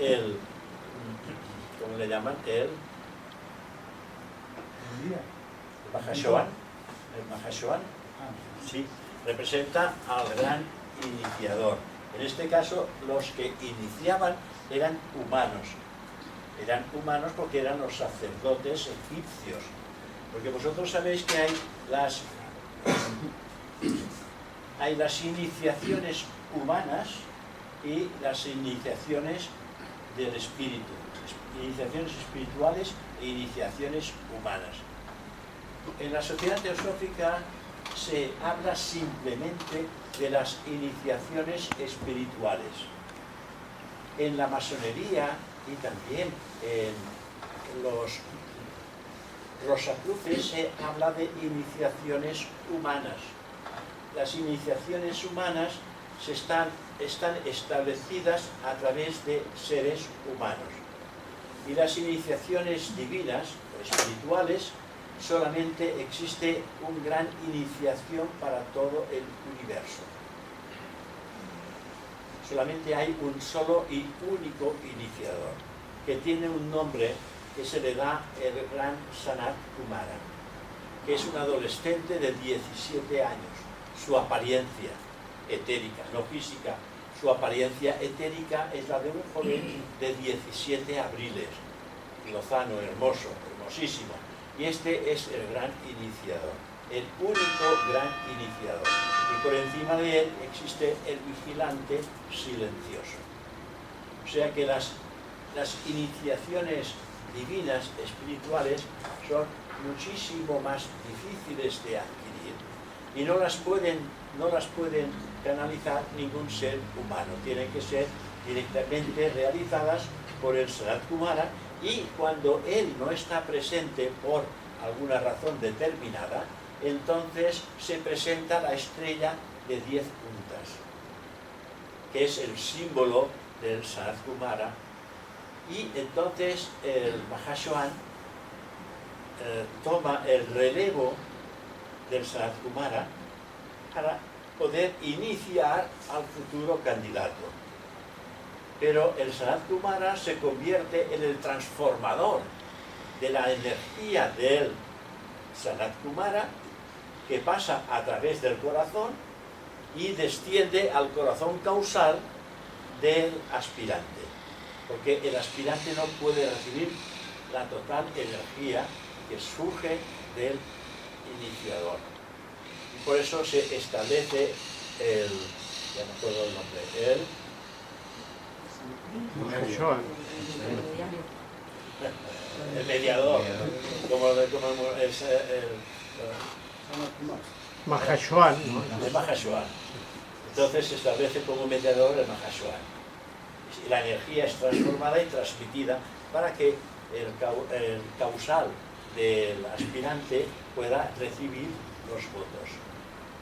Speaker 1: ¿cómo le llaman? El Mahashohan. El Mahashohan, sí, representa al gran iniciador. En este caso, los que iniciaban eran humanos. Eran humanos porque eran los sacerdotes egipcios. Porque vosotros sabéis que hay las iniciaciones humanas y las iniciaciones del espíritu. Iniciaciones espirituales e iniciaciones humanas. En la sociedad teosófica se habla simplemente de las iniciaciones espirituales. En la masonería y también en los Rosacruces se habla de iniciaciones humanas. Las iniciaciones humanas están establecidas a través de seres humanos. Y las iniciaciones divinas o espirituales solamente existe una gran iniciación para todo el universo. Solamente hay un solo y único iniciador, que tiene un nombre que se le da el gran Sanat Kumara, que es un adolescente de 17 años. Su apariencia etérica, no física, su apariencia etérica es la de un joven de 17 abriles. lozano, hermoso, hermosísimo. Y este es el gran iniciador, el único gran iniciador. Y por encima de él existe el vigilante silencioso. O sea que las iniciaciones divinas, espirituales, son muchísimo más difíciles de adquirir y no las pueden canalizar ningún ser humano. Tienen que ser directamente realizadas por el Sanat Kumara, y cuando él no está presente por alguna razón determinada, entonces se presenta la estrella de 10 puntas, que es el símbolo del Sanat Kumara, y entonces el Mahashohan toma el relevo del Sanat Kumara para poder iniciar al futuro candidato. Pero el Sanat Kumara se convierte en el transformador de la energía del Sanat Kumara, que pasa a través del corazón y desciende al corazón causal del aspirante, porque el aspirante no puede recibir la total energía que surge del iniciador. Y por eso se establece ya no puedo el nombre, el mediador, como es
Speaker 5: Mahashohan.
Speaker 1: El Mahashohan. Entonces se establece como mediador el Mahashohan. Y la energía es transformada y transmitida para que el causal del aspirante pueda recibir los votos.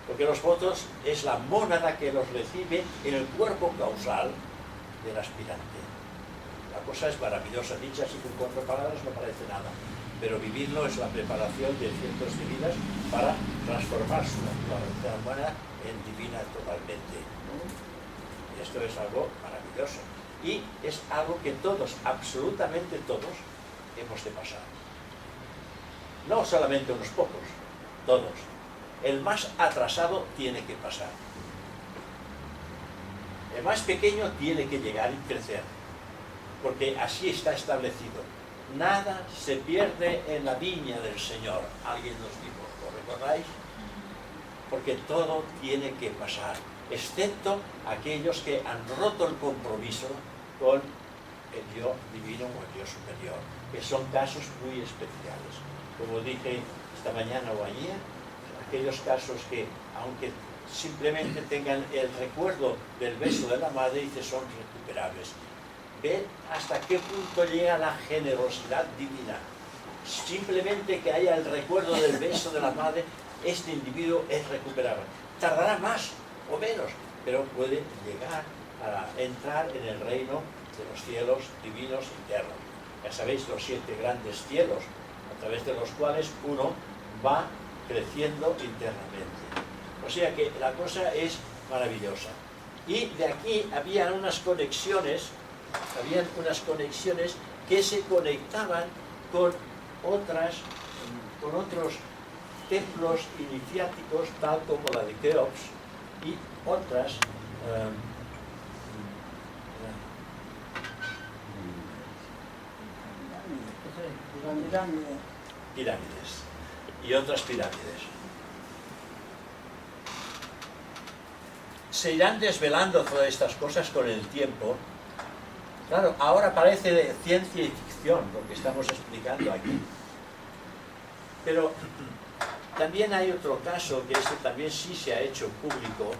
Speaker 1: Porque los votos es la mónada que los recibe en el cuerpo causal del aspirante. La cosa es maravillosa, dicha así con 4 palabras no parece nada, pero vivirlo es la preparación de cientos de vidas para transformar su naturaleza humana en divina totalmente. Y esto es algo maravilloso. Y es algo que todos, absolutamente todos, hemos de pasar. No solamente unos pocos, todos. El más atrasado tiene que pasar. El más pequeño tiene que llegar y crecer, porque así está establecido. Nada se pierde en la viña del Señor. Alguien nos dijo, ¿lo recordáis? Porque todo tiene que pasar, excepto aquellos que han roto el compromiso con el yo divino o el yo superior, que son casos muy especiales. Como dije esta mañana o ayer, aquellos casos que, aunque simplemente tengan el recuerdo del beso de la madre, dice, son recuperables. Ve hasta qué punto llega la generosidad divina. Simplemente que haya el recuerdo del beso de la madre, este individuo es recuperable. Tardará más o menos, pero puede llegar a entrar en el reino de los cielos divinos internos. Ya sabéis, los 7 grandes cielos, a través de los cuales uno va creciendo internamente. O sea que la cosa es maravillosa. Y de aquí habían unas conexiones que se conectaban con otros templos iniciáticos, tal como la de Keops y otras pirámides y otras pirámides. Se irán desvelando todas estas cosas con el tiempo. Claro, ahora parece de ciencia y ficción lo que estamos explicando aquí. Pero también hay otro caso, que este también sí se ha hecho público.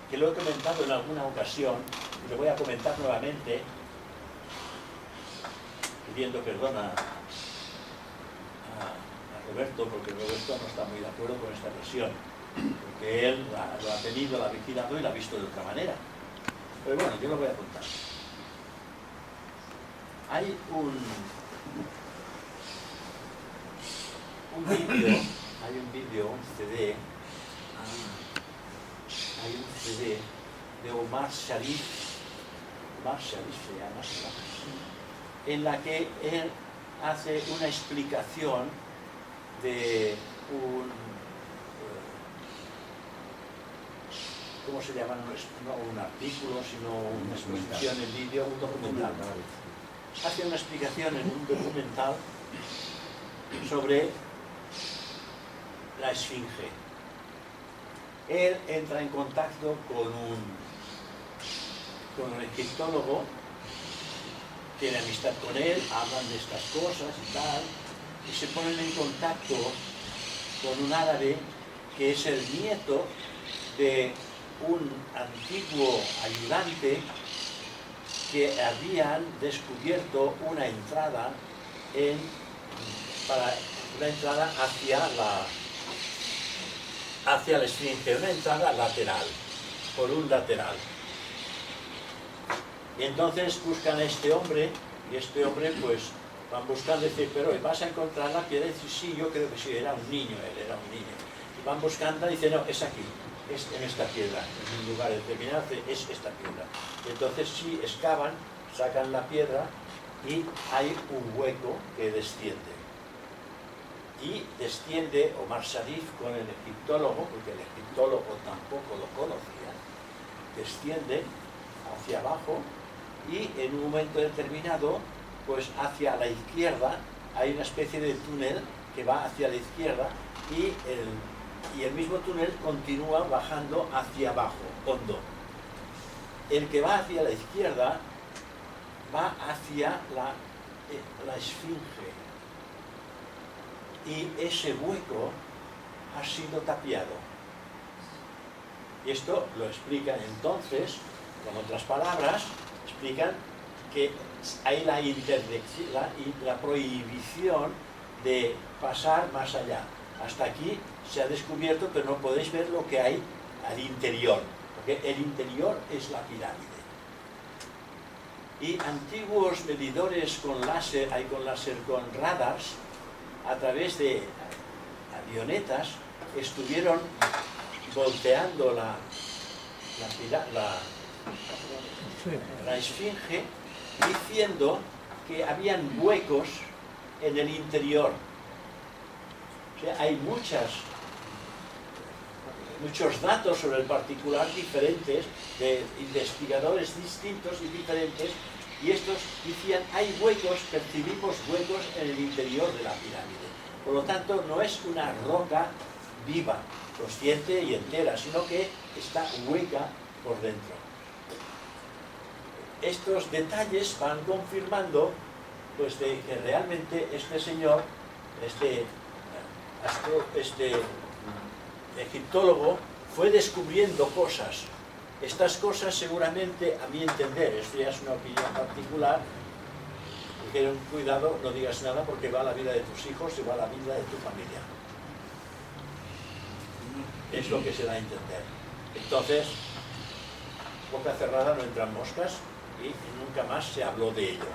Speaker 1: Que lo he comentado en alguna ocasión, y lo voy a comentar nuevamente, pidiendo perdón a Roberto, porque Roberto no está muy de acuerdo con esta versión, porque él lo ha tenido, la ha vigilado y la ha visto de otra manera. Pero bueno, yo lo voy a contar. Hay un vídeo, un CD, hay un CD de Omar Sharif se llama, en la que él hace una explicación de ¿cómo se llama? No un artículo, sino una exposición en vídeo, un documental. Hace una explicación en un documental sobre la esfinge. Él entra en contacto con un egiptólogo, tiene amistad con él, hablan de estas cosas y tal, y se ponen en contacto con un árabe que es el nieto de un antiguo ayudante que habían descubierto una entrada hacia la esfinge, una entrada lateral, por un lateral. Y entonces buscan a este hombre, y este hombre pues van buscando y dicen, pero ¿vas a encontrar la piedra? Y dice, sí, yo creo que sí, era un niño, él era un niño. Y van buscando y dicen, no, es aquí, es en esta piedra, en un lugar determinado, es esta piedra. Y entonces sí, excavan, sacan la piedra y hay un hueco que desciende. Y desciende Omar Sharif con el egiptólogo, porque el egiptólogo tampoco lo conocía, desciende hacia abajo y en un momento determinado, pues hacia la izquierda hay una especie de túnel que va hacia la izquierda y el mismo túnel continúa bajando hacia abajo, hondo. El que va hacia la izquierda va hacia la esfinge y ese hueco ha sido tapiado. Y esto lo explican entonces, con otras palabras, explican que hay la prohibición de pasar más allá. Hasta aquí se ha descubierto, pero no podéis ver lo que hay al interior, porque el interior es la pirámide. Y antiguos medidores con láser, con radars, a través de avionetas, estuvieron volteando la esfinge, diciendo que habían huecos en el interior. O sea, hay muchos datos sobre el particular diferentes, de investigadores distintos y diferentes, y estos decían, hay huecos, percibimos huecos en el interior de la pirámide. Por lo tanto, no es una roca viva, consciente y entera, sino que está hueca por dentro. Estos detalles van confirmando pues, de que realmente este señor, este egiptólogo, fue descubriendo cosas. Estas cosas seguramente, a mi entender, esto ya es una opinión particular, dijeron, cuidado, no digas nada porque va la vida de tus hijos y va la vida de tu familia. Es lo que se da a entender. Entonces, boca cerrada no entran moscas y nunca más se habló de ello.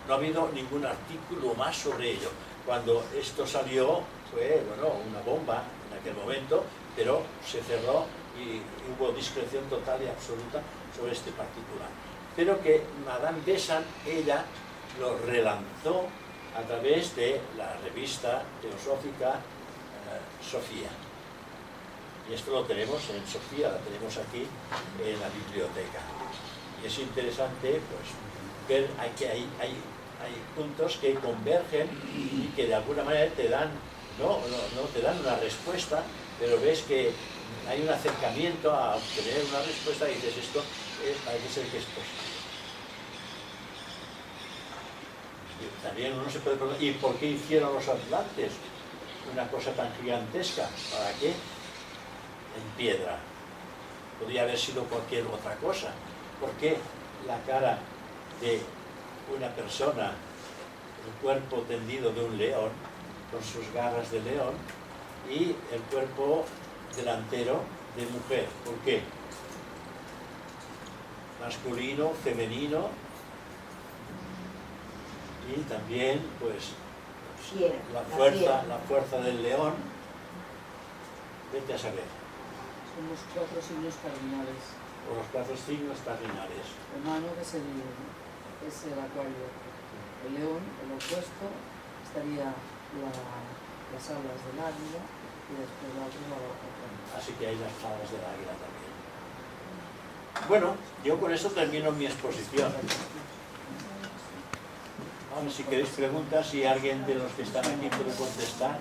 Speaker 1: No ha habido ningún artículo más sobre ello. Cuando esto salió fue, bueno, una bomba en aquel momento, pero se cerró y hubo discreción total y absoluta sobre este particular. Pero que Madame Besant, ella lo relanzó a través de la revista teosófica Sofía. Y esto lo tenemos en Sofía, la tenemos aquí en la biblioteca. Y es interesante pues, ver que hay puntos que convergen y que de alguna manera te dan, no te dan una respuesta, pero ves que hay un acercamiento a obtener una respuesta y dices, esto parece ser que es posible. Y también uno se puede preguntar, ¿y por qué hicieron los atlantes una cosa tan gigantesca? ¿Para qué? En piedra. Podría haber sido cualquier otra cosa. ¿Por qué la cara de una persona, el cuerpo tendido de un león, con sus garras de león, y el cuerpo delantero de mujer? ¿Por qué? Masculino, femenino, y también pues la fuerza del león. Vete a saber.
Speaker 4: Son los 4 signos cardinales.
Speaker 1: O los 4 signos cardinales.
Speaker 4: Humano, que es el acuario. El león, el opuesto, estaría las alas del águila y después la otra.
Speaker 1: Así que hay las alas del águila también. Bueno, yo con eso termino mi exposición. Si queréis preguntas, si alguien de los que están aquí puede contestar.